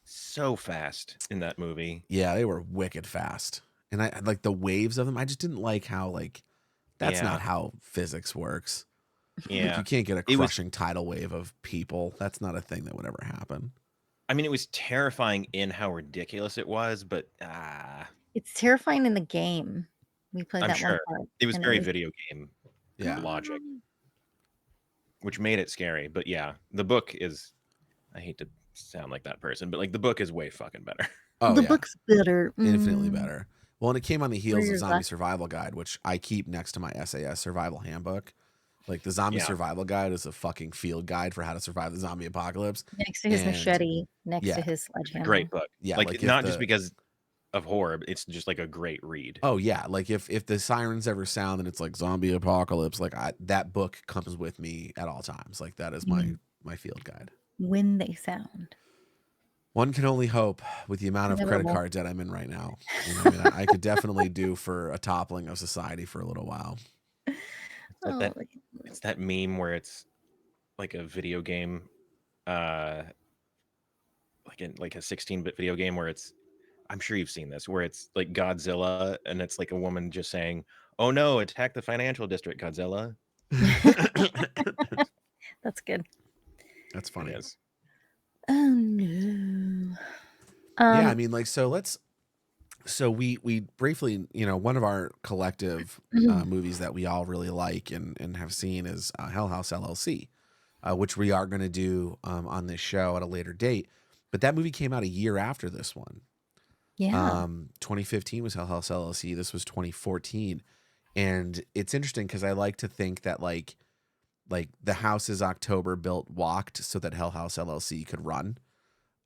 so fast in that movie. Yeah, they were wicked fast, and I like the waves of them. I just didn't like how like that's not how physics works. Yeah, like, you can't get a crushing tidal wave of people. That's not a thing that would ever happen. I mean, it was terrifying in how ridiculous it was, but It's terrifying in the game. We played I'm that sure one part. it was and very video game Yeah. logic, which made it scary. But yeah, the book is. I hate to sound like that person, but like the book is way fucking better. Oh, the yeah. book's better. Infinitely better. Well, and it came on the What are heels of yours Zombie left? Survival Guide, which I keep next to my SAS Survival Handbook. Like the Zombie Yeah. Survival Guide is a fucking field guide for how to survive the zombie apocalypse. Next to his And machete, next to yeah, his sledgehammer. Great book. yeah, Like, like if not just the because of horror, but it's just like a great read. oh yeah, like if the sirens ever sound and it's like zombie apocalypse, like that book comes with me at all times. Like that is my field guide. When they sound. One can only hope with the amount of credit Inevitable. card debt I'm in right now. You know, what I mean, I could definitely do for a toppling of society for a little while. Oh, It's that meme where it's like a video game, like a 16-bit video game where it's, I'm sure you've seen this, where it's like Godzilla and it's like a woman just saying, "Oh no, attack the financial district, Godzilla." that's good. That's funny. It is. Oh no. Yeah, I mean, like, so we briefly, you know, one of our collective movies that we all really like and have seen is Hell House LLC, which we are going to do on this show at a later date. But that movie came out a year after this one. Yeah. 2015 was Hell House LLC. This was 2014. And it's interesting because I like to think that like the house is October built walked so that Hell House LLC could run.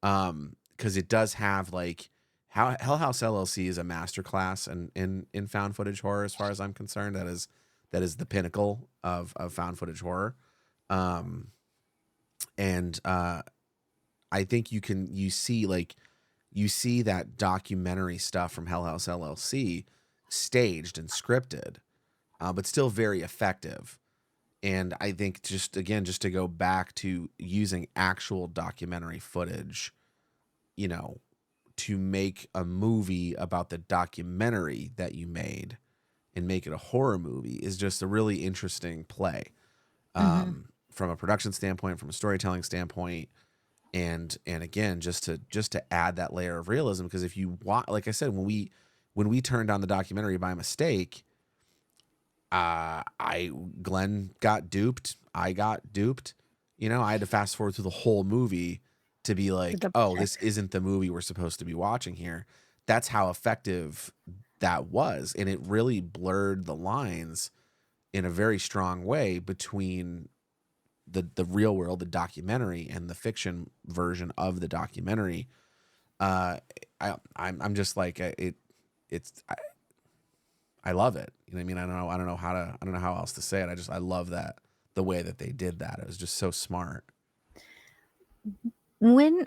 Because it does have like Hell House LLC is a masterclass in found footage horror as far as I'm concerned. That is the pinnacle of found footage horror. And I think you see that documentary stuff from Hell House LLC staged and scripted, but still very effective. And I think just to go back to using actual documentary footage, you know, to make a movie about the documentary that you made and make it a horror movie is just a really interesting play, from a production standpoint, from a storytelling standpoint. And again, just to add that layer of realism, because if you want, like I said, when we turned on the documentary by mistake, Glenn got duped. I got duped. You know, I had to fast forward through the whole movie to be like, double oh, check. this isn't the movie we're supposed to be watching here. That's how effective that was. And it really blurred the lines in a very strong way between the real world, the documentary, and the fiction version of the documentary. I'm just like I love it. You know what I mean? I don't know how else to say it. I love that the way that they did that. It was just so smart. When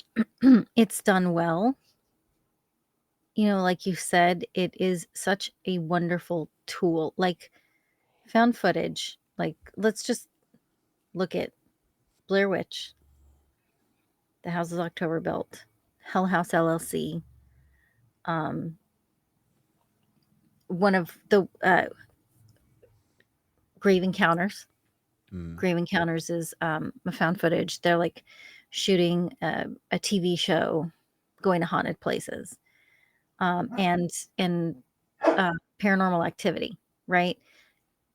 it's done well, you know, like you said, it is such a wonderful tool. Like found footage, like let's just look at Blair Witch, The House is October Built, Hell House LLC, one of the Grave Encounters. Grave Encounters is a found footage. They're like shooting a TV show, going to haunted places, and Paranormal Activity, right?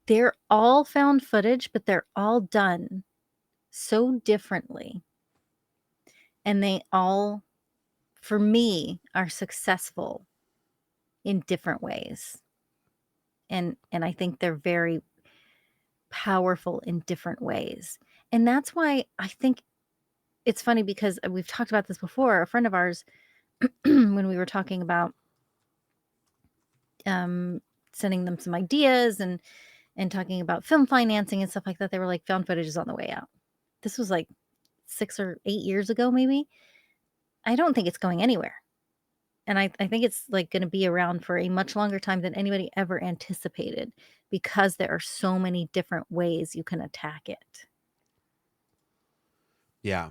They're all found footage, but they're all done so differently. And they all, for me, are successful in different ways. And I think they're very powerful in different ways. And that's why I think it's funny, because we've talked about this before. A friend of ours, when we were talking about sending them some ideas and talking about film financing and stuff like that, they were like, found footage is on the way out. This was like 6 or 8 years ago, maybe. I don't think it's going anywhere. And I think it's like going to be around for a much longer time than anybody ever anticipated, because there are so many different ways you can attack it. Yeah.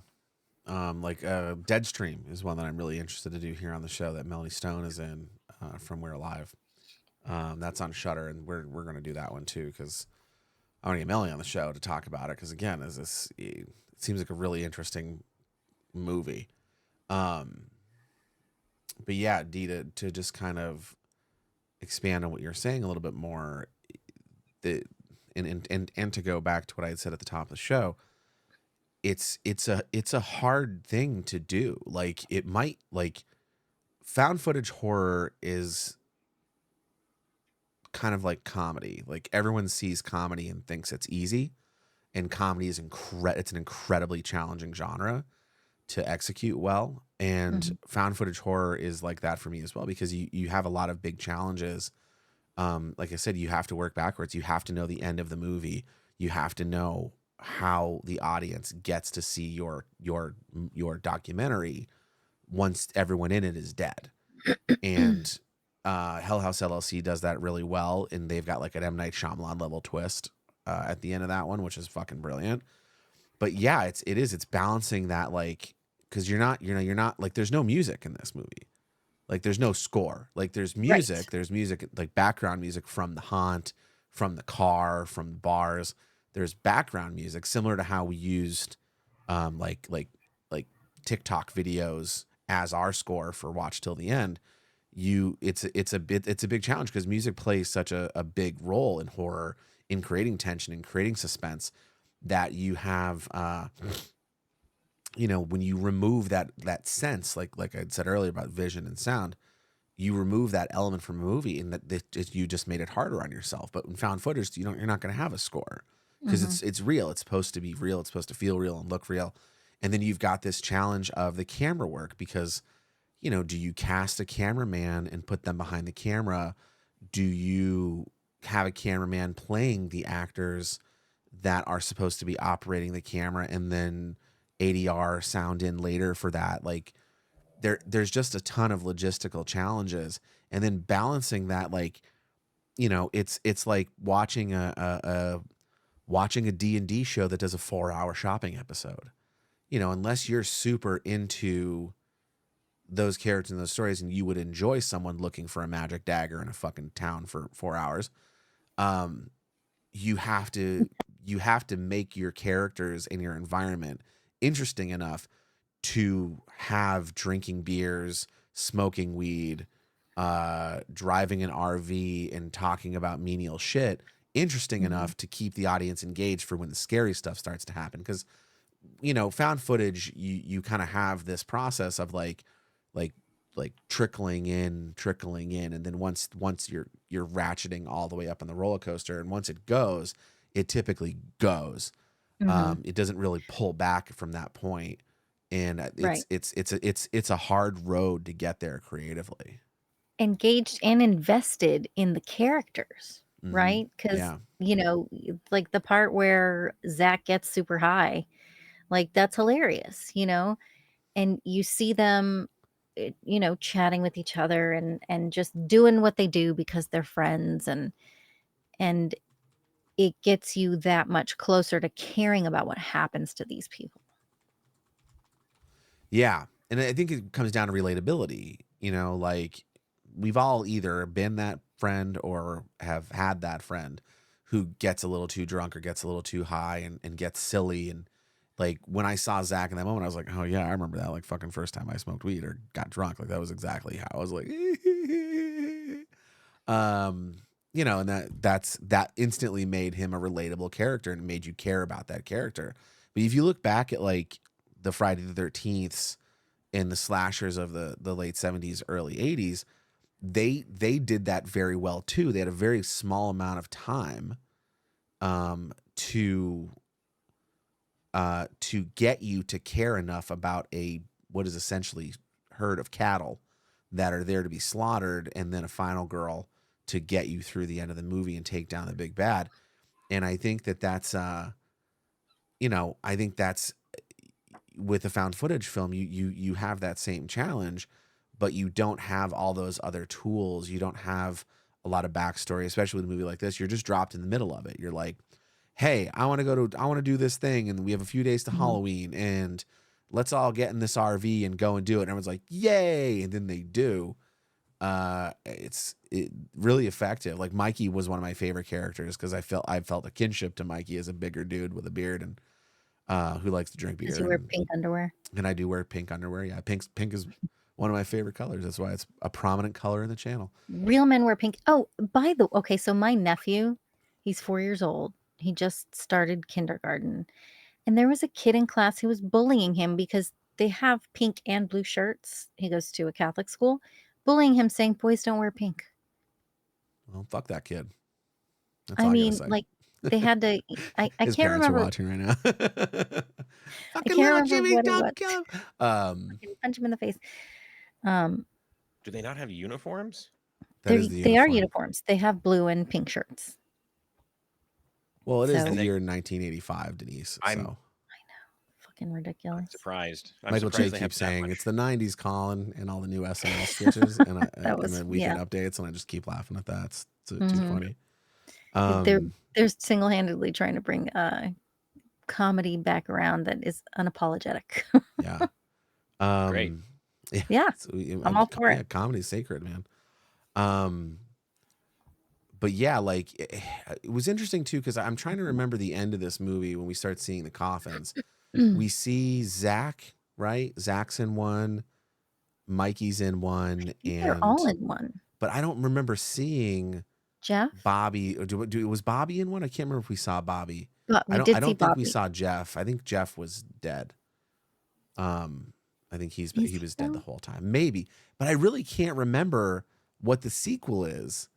Like Deadstream is one that I'm really interested to do here on the show that Melanie Stone is in, from We're Alive. That's on Shudder, and we're going to do that one too, because I want to get Melanie on the show to talk about it, because again, it seems like a really interesting movie. But yeah, Dee, to just kind of expand on what you're saying a little bit more, and to go back to what I had said at the top of the show, it's a hard thing to do. Like, it might, like, found footage horror is kind of like comedy. Like everyone sees comedy and thinks it's easy, and comedy is it's an incredibly challenging genre to execute well. And Mhm. found footage horror is like that for me as well, because you have a lot of big challenges. Like I said, you have to work backwards. You have to know the end of the movie. You have to know how the audience gets to see your documentary once everyone in it is dead. And Hell House LLC does that really well, and they've got like an M. Night Shyamalan level twist at the end of that one, which is fucking brilliant. But yeah, it's balancing that, like, because you're not like, there's no music in this movie. Like there's no score. Like there's Right. music like background music from the haunt, from the car, from the bars. There's background music similar to how we used like TikTok videos as our score for Watch Till the End. It's a big challenge because music plays such a big role in horror, in creating tension and creating suspense, that you have when you remove that sense, like I said earlier about vision and sound, you remove that element from a movie, and you just made it harder on yourself. But in found footage, you're not going to have a score, because Mhm. it's real. It's supposed to be real. It's supposed to feel real and look real. And then you've got this challenge of the camera work, because do you cast a cameraman and put them behind the camera? Do you have a cameraman playing the actors that are supposed to be operating the camera, and then ADR sound in later for that? Like there's just a ton of logistical challenges, and then balancing that, like, it's like watching watching a D&D show that does a 4-hour shopping episode. Unless you're super into those characters and those stories, and you would enjoy someone looking for a magic dagger in a fucking town for 4 hours, um, you have to make your characters and your environment interesting enough to have drinking beers, smoking weed, driving an RV, and talking about menial shit interesting Mhm. enough to keep the audience engaged for when the scary stuff starts to happen. Because found footage, you kind of have this process of like trickling in, and then once you're ratcheting all the way up on the roller coaster, and once it goes, it typically goes. Mhm. It doesn't really pull back from that point, and Right. it's a hard road to get there creatively. Engaged and invested in the characters, Mm-hmm. right? Because Yeah. like the part where Zach gets super high, like that's hilarious, and you see them, chatting with each other and just doing what they do because they're friends, and it gets you that much closer to caring about what happens to these people. Yeah. And I think it comes down to relatability. Like, we've all either been that friend or have had that friend who gets a little too drunk or gets a little too high, and gets silly. And like, when I saw Zach in that moment, I was like, oh yeah, I remember that. Like, fucking first time I smoked weed or got drunk. Like, that was exactly how I was like, um, and that instantly made him a relatable character and made you care about that character. But if you look back at like the Friday the 13th in the slashers of the late 70s, early 80s, they did that very well too. They had a very small amount of time to get you to care enough about what is essentially herd of cattle that are there to be slaughtered, and then a final girl to get you through the end of the movie and take down the big bad. And I think that's I think that's with a found footage film, you have that same challenge, but you don't have all those other tools. You don't have a lot of backstory, especially with a movie like this. You're just dropped in the middle of it. You're like, hey, I want to do this thing, and we have a few days to Mhm. Halloween, and let's all get in this RV and go and do it. And everyone's like, yay, and then they do. It's really effective. Like, Mikey was one of my favorite characters because I felt a kinship to Mikey as a bigger dude with a beard, and who likes to drink 'Cause beer, you wear pink underwear. and I do wear pink underwear. Yeah, pink is one of my favorite colors. That's why it's a prominent color in the channel. Real men wear pink. Oh, okay, so my nephew, he's 4 years old. He just started kindergarten, and there was a kid in class who was bullying him because they have pink and blue shirts. He goes to a Catholic school, bullying him saying, "Boys don't wear pink." Well, fuck that kid. That's I all I gotta mean, say. like, they had to I His can't parents are remember watching right now. I Fucking can't little remember Jimmy, what it was. don't kill him. Fucking punch him in the face. Do they not have uniforms? That is the They are uniform. uniforms. They have blue and pink shirts. Well, it is So the And then year 1985, Denise. I'm So fucking ridiculous. surprised. I'm Michael Che surprised they have keeps that saying much. it's the 90s, Colin, and all the new SNL sketches and That was the weekend updates, and I just keep laughing at that. It's too Mhm. funny. They're single-handedly trying to bring comedy back around that is unapologetic. Yeah. Great. Yeah. Yeah, So, I'm all for it. comedy's sacred, man. But yeah, like it was interesting too because I'm trying to remember the end of this movie when we start seeing the coffins. We see Zach, right? Zach's in one, Mikey's in one, They're all and in one. but I don't remember seeing Jeff? Bobby. Or was Bobby in one? I can't remember if we saw Bobby. But we I did see don't think we Bobby. saw Jeff. I think Jeff was dead. I think he Is was he dead though? the whole time. Maybe. But I really can't remember what the sequel is.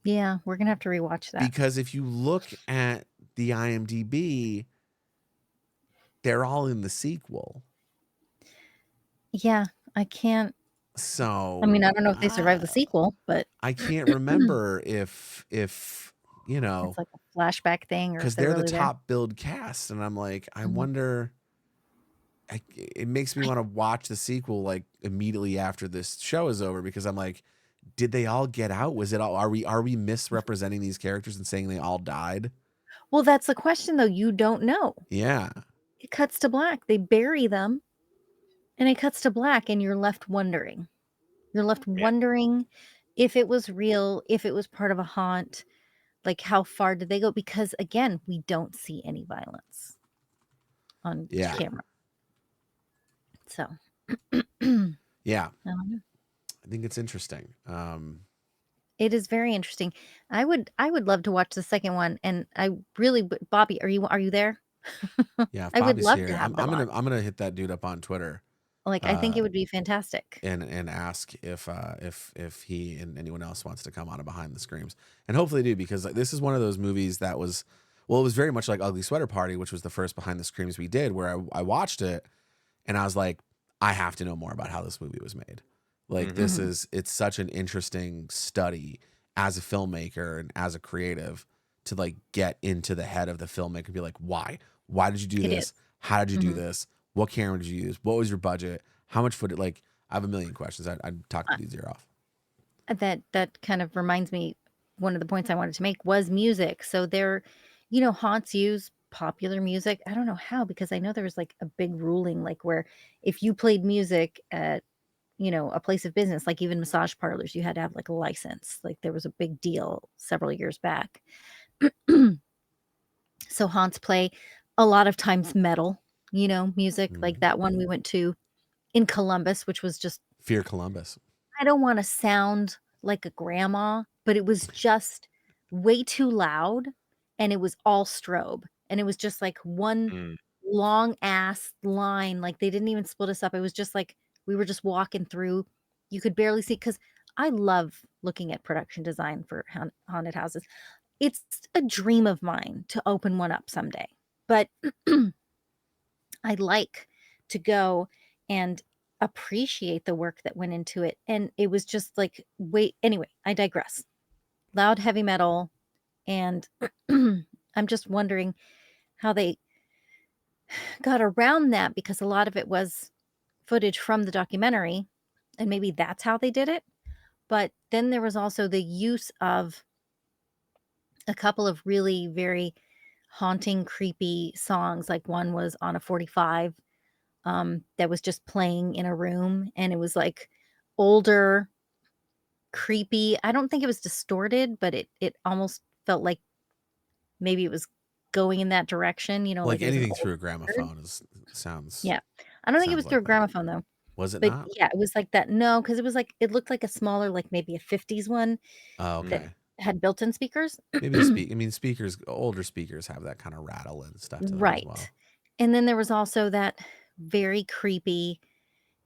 Yeah, we're gonna have to rewatch that. Because if you look at the IMDb, they're all in the sequel. Yeah, I can't. So I mean, I don't know if they survived the sequel, but I can't remember if you know, it's like a flashback thing or if because they're they're the really there. top billed cast, and I'm like, I Mhm. wonder. It makes me want to watch the sequel like immediately after this show is over because I'm like, did they all get out? Was it all? Are we misrepresenting these characters and saying they all died? Well, that's the question though. You don't know. Yeah. It cuts to black. They bury them and it cuts to black and you're left wondering. You're left Yeah. wondering if it was real, if it was part of a haunt, like how far did they go? Because again, we don't see any violence on Yeah. camera. So Yeah. I don't know. I think it's interesting. It is very interesting. I would love to watch the second one, and I really, Bobby, are you there? Yeah, if I would Bobby's love to here, have them on. I'm gonna hit that dude up on Twitter, Like, I think it would be fantastic. and ask if he and anyone else wants to come on a Behind the Screams, and hopefully they do because like, this is one of those movies that was, well, it was very much like Ugly Sweater Party, which was the first Behind the Screams we did, where I watched it, and I was like, I have to know more about how this movie was made. Like this Mhm. it's such an interesting study as a filmmaker and as a creative to like get into the head of the filmmaker and be like, why? Why did you do It this? is. How did you do Mhm. this? What camera did you use? What was your budget? How much footage? Like, I have a million questions. I'd talk the dude's ear off. That kind of reminds me, one of the points I wanted to make was music. So there, haunts use popular music. I don't know how, because I know there was like a big ruling, like where if you played music at, a place of business, like even massage parlors, you had to have like a license. Like there was a big deal several years back. So haunts play a lot of times metal, music, like that one we went to in Columbus, which was just, Fear Columbus. I don't wanna sound like a grandma, but it was just way too loud, and it was all strobe, and it was just like one Mm. long ass line, like, they didn't even split us up, it was just like, we were just walking through, you could barely see, because I love looking at production design for haunted houses. It's a dream of mine to open one up someday, but I'd like to go and appreciate the work that went into it, and it was just like, wait, anyway, I digress. Loud heavy metal, and I'm just wondering how they got around that, because a lot of it was footage from the documentary, and maybe that's how they did it, but then there was also the use of a couple of really very haunting, creepy songs, like one was on a 45, that was just playing in a room, and it was, like, older, creepy. I don't think it was distorted, but it almost felt like maybe it was going in that direction, Like like it was an anything old through a record. gramophone sounds Yeah. I don't think it was through like a that. gramophone, though, Was it but, not? yeah, it was like that. No, because it was like it looked like a smaller, like, maybe a '50s one Oh, that okay. had built-in speakers. Maybe the speak. I mean, older speakers have that kind of rattle and stuff to them as well. Right. And then there was also that very creepy,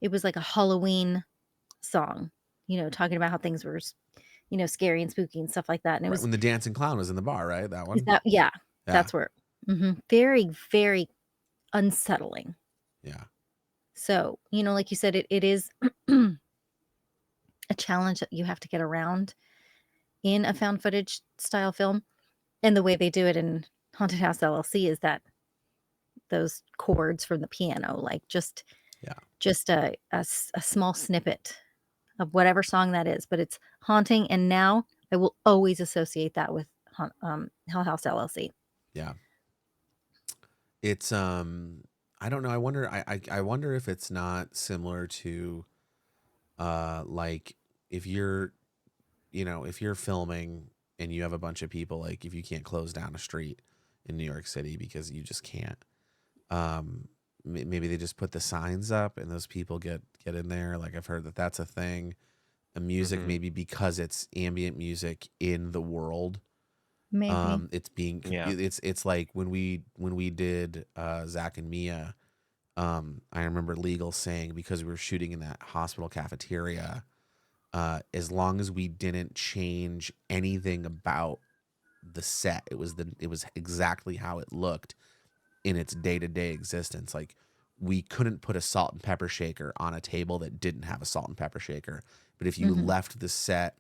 it was like a Halloween song, talking about how things were scary and spooky and stuff like that. And it Right, was when the dancing clown was in the bar, right? That one? yeah, Yeah. that's where very, very unsettling. Yeah. So, like you said, it is a challenge that you have to get around in a found footage style film. And the way they do it in Haunted House LLC is that those chords from the piano, like just a small snippet of whatever song that is, but it's haunting. And now I will always associate that with Hell House LLC. Yeah. It's I don't know. I wonder I wonder if it's not similar to like if you're if you're filming and you have a bunch of people, like if you can't close down a street in New York City because you just can't, maybe they just put the signs up and those people get in there. Like I've heard that that's a thing. A music, maybe because it's ambient music in the world. Maybe. It's being it's like when we did Zach and Mia, I remember Legal saying, because we were shooting in that hospital cafeteria, as long as we didn't change anything about the set, it was exactly how it looked in its day-to-day existence. Like we couldn't put a salt and pepper shaker on a table that didn't have a salt and pepper shaker. But if you left the set,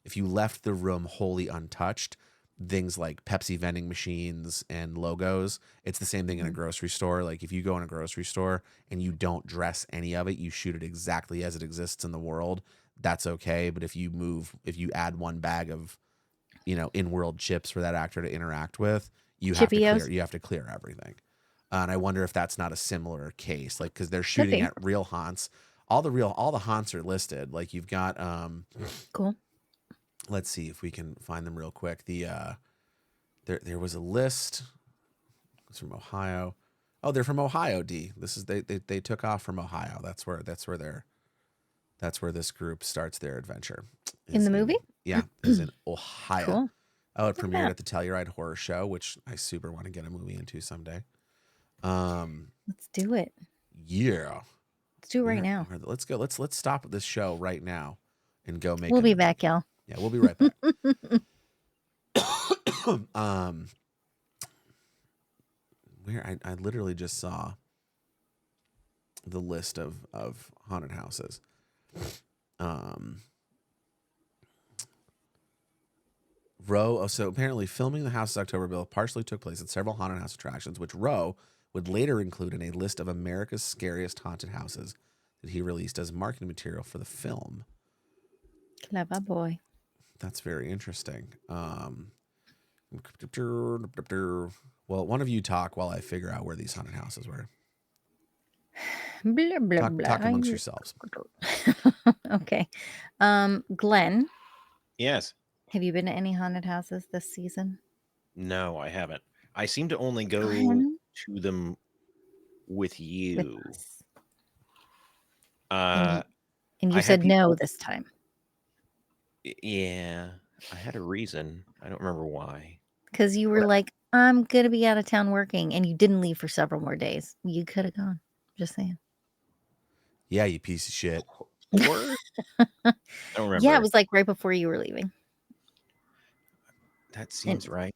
if you left the room wholly untouched, things like Pepsi vending machines and logos, it's the same thing in a grocery store. Like if you go in a grocery store and you don't dress any of it, you shoot it exactly as it exists in the world, that's okay. But if you add one bag of, in-world chips for that actor to interact with, you have to clear everything. And I wonder if that's not a similar case, like, because they're shooting at real haunts. All the haunts are listed. Like you've got cool. Let's see if we can find them real quick. There was a list. It's from Ohio. Oh, they're from Ohio. D. This is they took off from Ohio. That's where this group starts their adventure. In the movie? Yeah, is in Ohio. Cool. Oh, it premiered at the Telluride Horror Show, which I super want to get a movie into someday. Let's do it. Yeah. Let's do it right now. Let's go. Let's stop this show right now and go make. We'll be back, y'all. Yeah, we'll be right back. Where I literally just saw the list of haunted houses. Roe. So apparently, filming the House's October Bill partially took place at several haunted house attractions, which Roe would later include in a list of America's scariest haunted houses that he released as marketing material for the film. Clever boy. That's very interesting. Well, one of you talk while I figure out where these haunted houses were. Blah, blah, blah. Talk amongst yourselves. Okay. Glenn. Yes. Have you been to any haunted houses this season? No, I haven't. I seem to only go to them with you. And you said no this time. Yeah, I had a reason. I don't remember why. Because you were like, I'm going to be out of town working, and you didn't leave for several more days. You could have gone. Just saying. Yeah, you piece of shit. I don't remember. Yeah, it was like right before you were leaving. That seems right.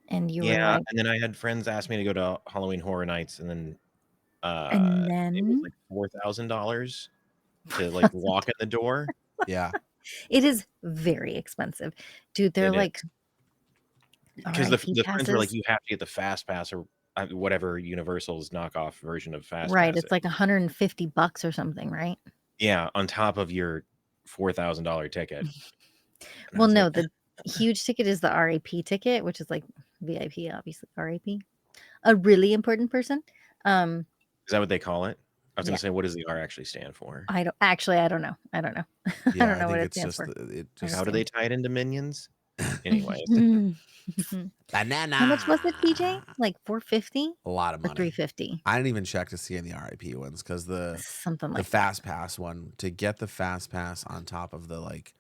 And you were like, and then I had friends ask me to go to Halloween Horror Nights, and then it was like $4,000 to like walk in the door. Yeah. It is very expensive. Dude, they're like, because the friends were like, you have to get the Fast Pass or whatever Universal's knockoff version of Fast Pass. Right, it's like $150 or something, right? Yeah, on top of your $4,000 ticket. Well, no, the huge ticket is the RAP ticket, which is like VIP, obviously. RAP, a really important person. Is that what they call it? I was going to say, what does the R actually stand for? I don't know. I don't know. Yeah, I don't know what it stands for. How do they tie it into Minions? Anyways. Banana. How much was it, TJ? Like $450? A lot of money. Or $350. I didn't even check to see any RIP ones because the Fast Pass one, to get the Fast Pass on top of the like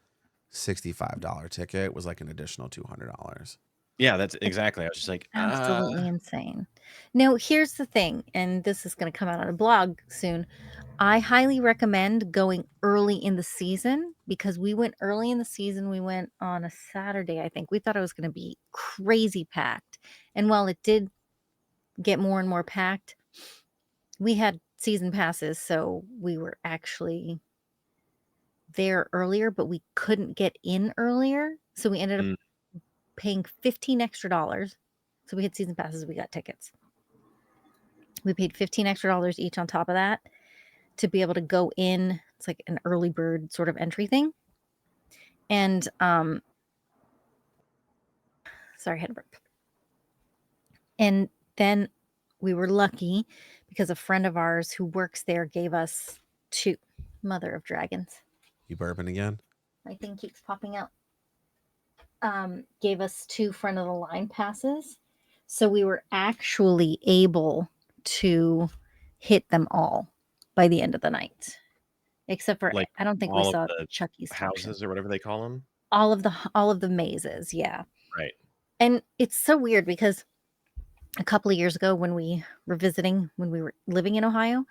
$65 ticket was like an additional $200. Yeah, that's exactly. I was just like, Absolutely insane. Now, here's the thing, and this is going to come out on a blog soon. I highly recommend going early in the season because we went early in the season. We went on a Saturday, I think. We thought it was going to be crazy packed. And while it did get more and more packed, we had season passes, so we were actually there earlier, but we couldn't get in earlier. So we ended up paying $15 extra. So we had season passes, we got tickets. We paid $15 extra each on top of that to be able to go in. It's like an early bird sort of entry thing. And sorry, I had a burp. And then we were lucky because a friend of ours who works there gave us 2 mother of dragons. You burping again? My thing keeps popping out. Gave us 2 front of the line passes. So we were actually able to hit them all by the end of the night. Except for, like, I don't think we all of saw the Chucky's houses function. or whatever they call them. All of the mazes, yeah. Right. And it's so weird because a couple of years ago when we were visiting, when we were living in Ohio,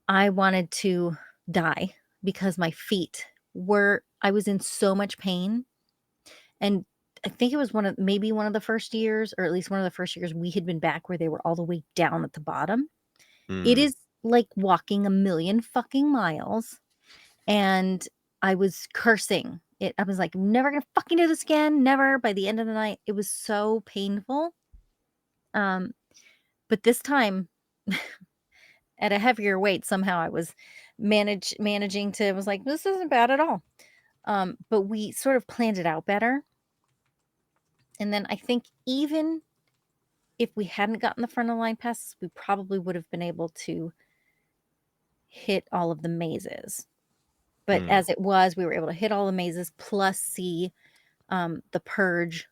I wanted to die because my feet I was in so much pain. And I think it was maybe one of the first years, or at least one of the first years we had been back where they were all the way down at the bottom. It is like walking a million fucking miles. And I was cursing it. I was like, never gonna fucking do this again. Never. By the end of the night, it was so painful. But this time at a heavier weight, somehow I was managing to, was like, this isn't bad at all. But we sort of planned it out better. And then I think even if we hadn't gotten the front of the line passes, we probably would have been able to hit all of the mazes. But as it was, we were able to hit all the mazes plus see the Purge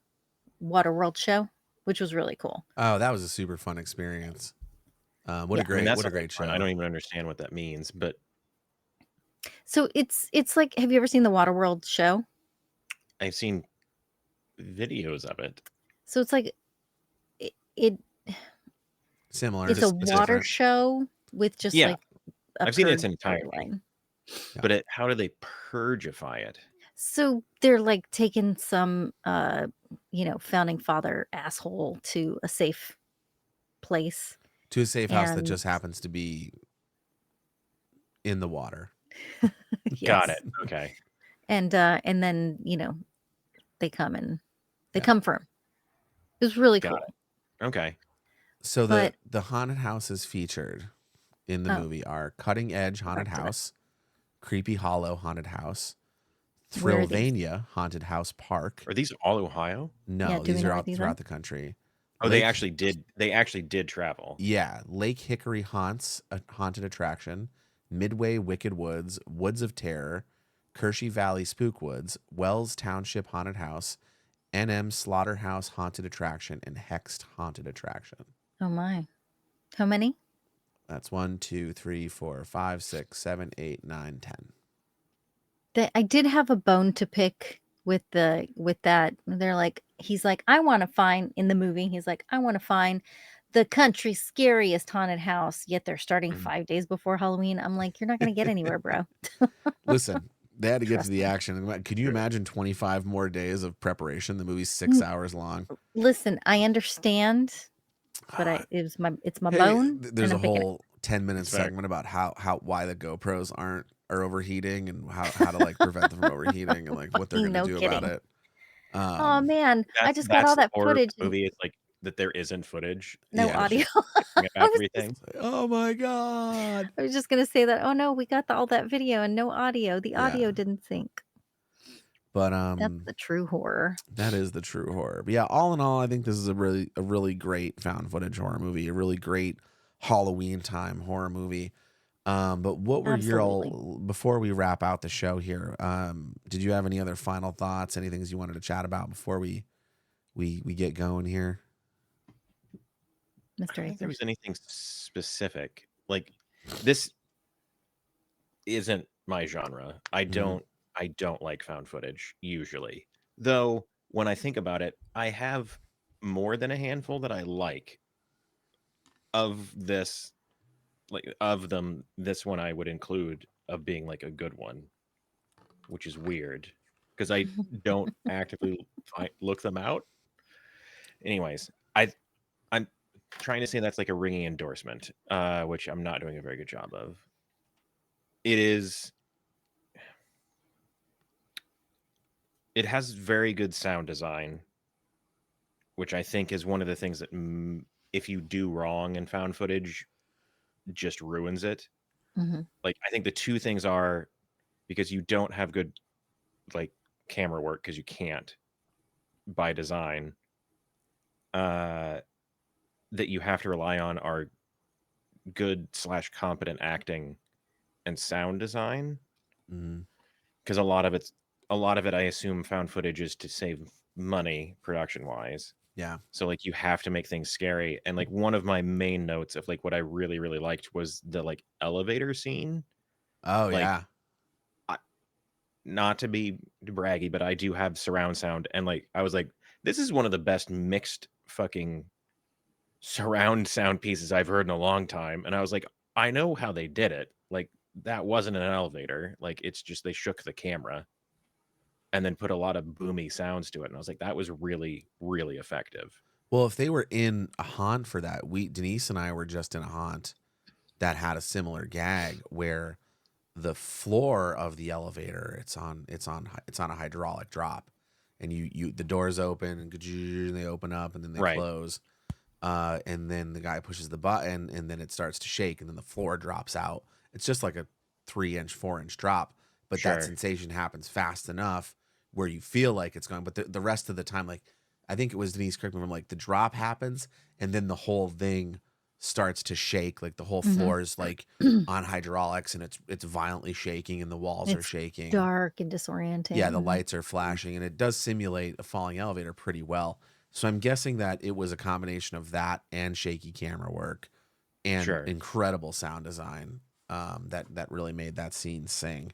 Waterworld show, which was really cool. Oh, that was a super fun experience. What a great show. I don't even understand what that means, but so it's like, have you ever seen the Waterworld show? I've seen videos of it. So it's like similar. It's a water show with just like I've seen its entirety. But how do they purgify it? So they're like taking some founding father asshole to a safe place. To a safe house that just happens to be in the water. Yes. Got it. Okay. And then, they come and they come for him. It was really cool. Okay. So the haunted houses featured in the movie are Cutting Edge Haunted House, Creepy Hollow Haunted House, Thrillvania Haunted House Park. Are these all Ohio? No, these are out throughout the country. Oh, they actually did travel. Yeah. Lake Hickory Haunts, a haunted attraction, Midway Wicked Woods, Woods of Terror, Kershey Valley Spookwoods, Wells Township Haunted House, NM Slaughterhouse Haunted Attraction, and Hexed Haunted Attraction. Oh my. How many? That's 1, 2, 3, 4, 5, 6, 7, 8, 9, 10. I did have a bone to pick with that. They're like, he's like, I want to find in the movie. He's like, I want to find the country's scariest haunted house. Yet they're starting 5 days before Halloween. I'm like, you're not going to get anywhere, bro. Listen, they had to get to the action. Could you imagine 25 more days of preparation? The movie's 6 hours long. Listen, I understand, but it's my bone. There's a whole 10-minute segment about why the GoPros are overheating and how to like prevent them from overheating and like what they're gonna do about it. Oh man, I just got all that footage. Movie, it's like that there isn't footage. No audio. Everything. Oh my god! I was just gonna say that. Oh no, we got all that video and no audio. The audio didn't sync. But that's the true horror. That is the true horror. But yeah, all in all, I think this is a really great found footage horror movie. A really great Halloween time horror movie. But what were your before we wrap out the show here? Did you have any other final thoughts? Any things you wanted to chat about before we get going here? Mr. I don't think there was anything specific. Like this isn't my genre. I don't like found footage usually. Though when I think about it, I have more than a handful that I like. Of this, like of them, this one I would include of being like a good one, which is weird because I don't actively look them out. Anyways, I'm trying to say that's like a ringing endorsement, which I'm not doing a very good job of. It is. It has very good sound design, which I think is one of the things that if you do wrong in found footage, just ruins it. Mm-hmm. Like I think the two things are because you don't have good like camera work because you can't by design. That you have to rely on are good / competent acting and sound design. Because a lot of it, I assume found footage is to save money production wise. Yeah. So like you have to make things scary. And like one of my main notes of like what I really, really liked was the like elevator scene. Oh Like yeah. not to be braggy, but I do have surround sound. And like I was like, this is one of the best mixed fucking surround sound pieces I've heard in a long time. And I was like, I know how they did it. Like that wasn't an elevator. Like it's just they shook the camera and then put a lot of boomy sounds to it. And I was like, that was really, really effective. Well, if they were in a haunt for that, Denise and I were just in a haunt that had a similar gag where the floor of the elevator, it's on a hydraulic drop, and the doors open and they open up and then they Right. close, and then the guy pushes the button and then it starts to shake and then the floor drops out. It's just like a 3-inch, 4-inch drop, but that Sure. sensation happens fast enough where you feel like it's going. But the rest of the time, like I think it was Denise correct me, like the drop happens and then the whole thing starts to shake, like the whole floor is like on hydraulics and it's violently shaking and the walls are It's shaking. dark and disorienting. Yeah, the lights are flashing and it does simulate a falling elevator pretty well. So I'm guessing that it was a combination of that and shaky camera work and Sure. incredible sound design that really made that scene sing.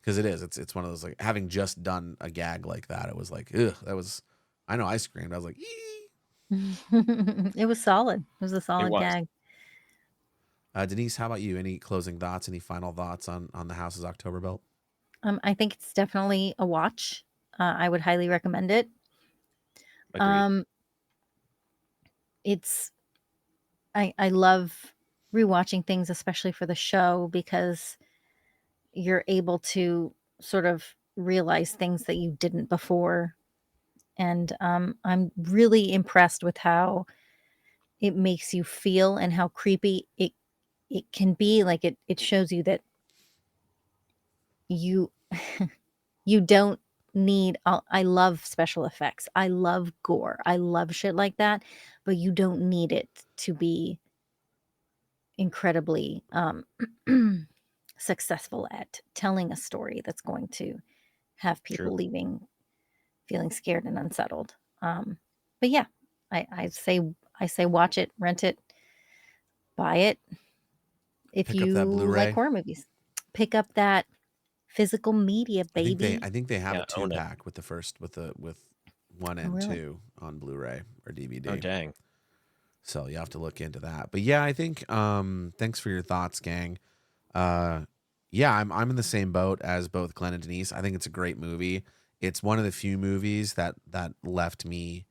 Because it's one of those, like, having just done a gag like that, it was like, ugh, that was, I know I screamed. I was like, ee. It was solid. It was a It solid was. gag. Denise, how about you? Any closing thoughts? Any final thoughts on the House's October Belt? I think it's definitely a watch. I would highly recommend it. Agreed. I love rewatching things, especially for the show, because you're able to sort of realize things that you didn't before. And I'm really impressed with how it makes you feel and how creepy it can be. Like it shows you that you you don't need I love special effects. I love gore. I love shit like that, but you don't need it to be incredibly successful at telling a story that's going to have people True. leaving feeling scared and unsettled. But yeah, I say watch it, rent it, buy it. If Pick up that you like Blu-ray. horror movies, pick up that physical media, baby. I think they have Yeah, a own it. 2-pack with with 1 Oh, and really? 2 on Blu-ray or DVD. Oh dang. So you have to look into that. But yeah, I think thanks for your thoughts, gang. Yeah, I'm in the same boat as both Glenn and Denise. I think it's a great movie. It's one of the few movies that left me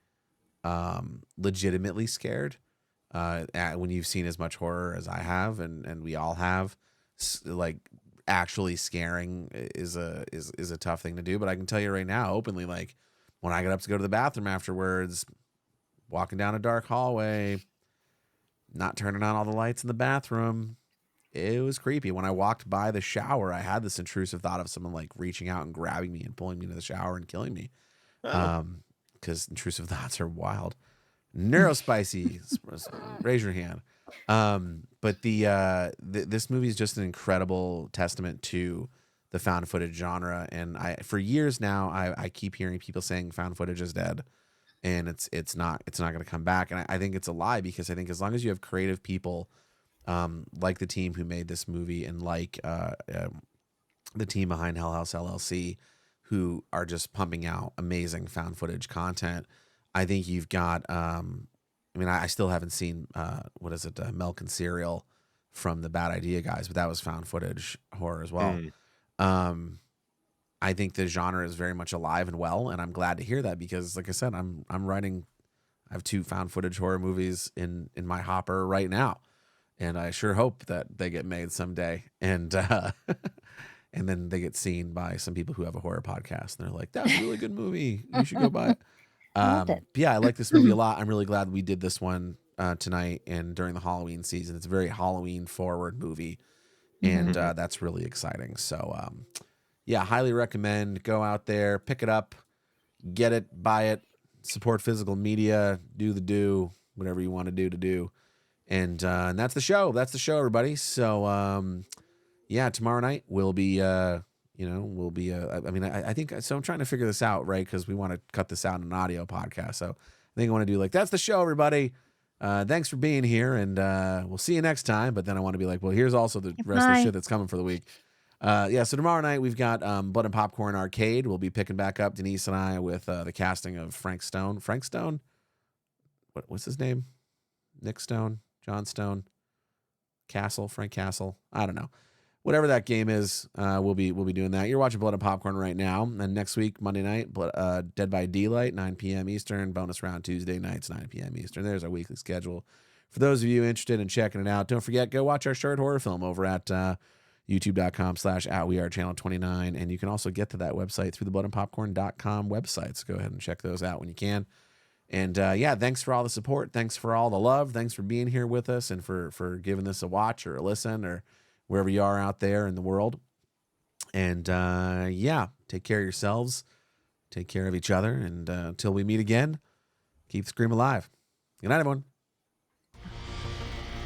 legitimately scared. When you've seen as much horror as I have, and we all have, like actually scaring is a tough thing to do. But I can tell you right now, openly, like when I got up to go to the bathroom afterwards, walking down a dark hallway, not turning on all the lights in the bathroom, it was creepy. When I walked by the shower, I had this intrusive thought of someone like reaching out and grabbing me and pulling me into the shower and killing me. Oh. Because intrusive thoughts are wild. Neurospicy, raise your hand. But this movie is just an incredible testament to the found footage genre. And for years now, I keep hearing people saying found footage is dead, and it's not going to come back. And I think it's a lie, because I think as long as you have creative people, like the team who made this movie and like the team behind Hell House LLC, who are just pumping out amazing found footage content. I think you've got, I mean, I still haven't seen, what is it, Milk and Cereal from the Bad Idea guys, but that was found footage horror as well. I think the genre is very much alive and well, and I'm glad to hear that because, like I said, I'm writing. I have 2 found footage horror movies in my hopper right now, and I sure hope that they get made someday, and and then they get seen by some people who have a horror podcast, and they're like, "That was a really good movie. You should go buy it." I loved it. But yeah, I like this movie a lot. I'm really glad we did this one tonight and during the Halloween season. It's a very Halloween forward movie, and that's really exciting. So yeah, highly recommend. Go out there, pick it up, get it, buy it, support physical media, do whatever you want to do. And that's the show. That's the show, everybody. So yeah, tomorrow night we'll be I mean, I think so. I'm trying to figure this out, right? Because we want to cut this out in an audio podcast. So I think I want to do like, that's the show, everybody. Thanks for being here, and we'll see you next time. But then I want to be like, well, here's also the rest of the shit that's coming for the week. Yeah, so tomorrow night we've got Blood and Popcorn Arcade. We'll be picking back up, Denise and I, with the casting of Frank Stone. Frank Stone? What's his name? Nick Stone? John Stone? Castle? Frank Castle? I don't know. Whatever that game is, we'll be doing that. You're watching Blood and Popcorn right now. And next week, Monday night, Dead by Daylight, 9 p.m. Eastern. Bonus round Tuesday nights, 9 p.m. Eastern. There's our weekly schedule. For those of you interested in checking it out, don't forget, go watch our short horror film over at youtube.com/outwearechannel29. And you can also get to that website through the bloodandpopcorn.com website. So go ahead and check those out when you can. And yeah, thanks for all the support. Thanks for all the love. Thanks for being here with us and for giving this a watch or a listen or wherever you are out there in the world. And yeah, take care of yourselves. Take care of each other. And until we meet again, keep the scream alive. Good night, everyone.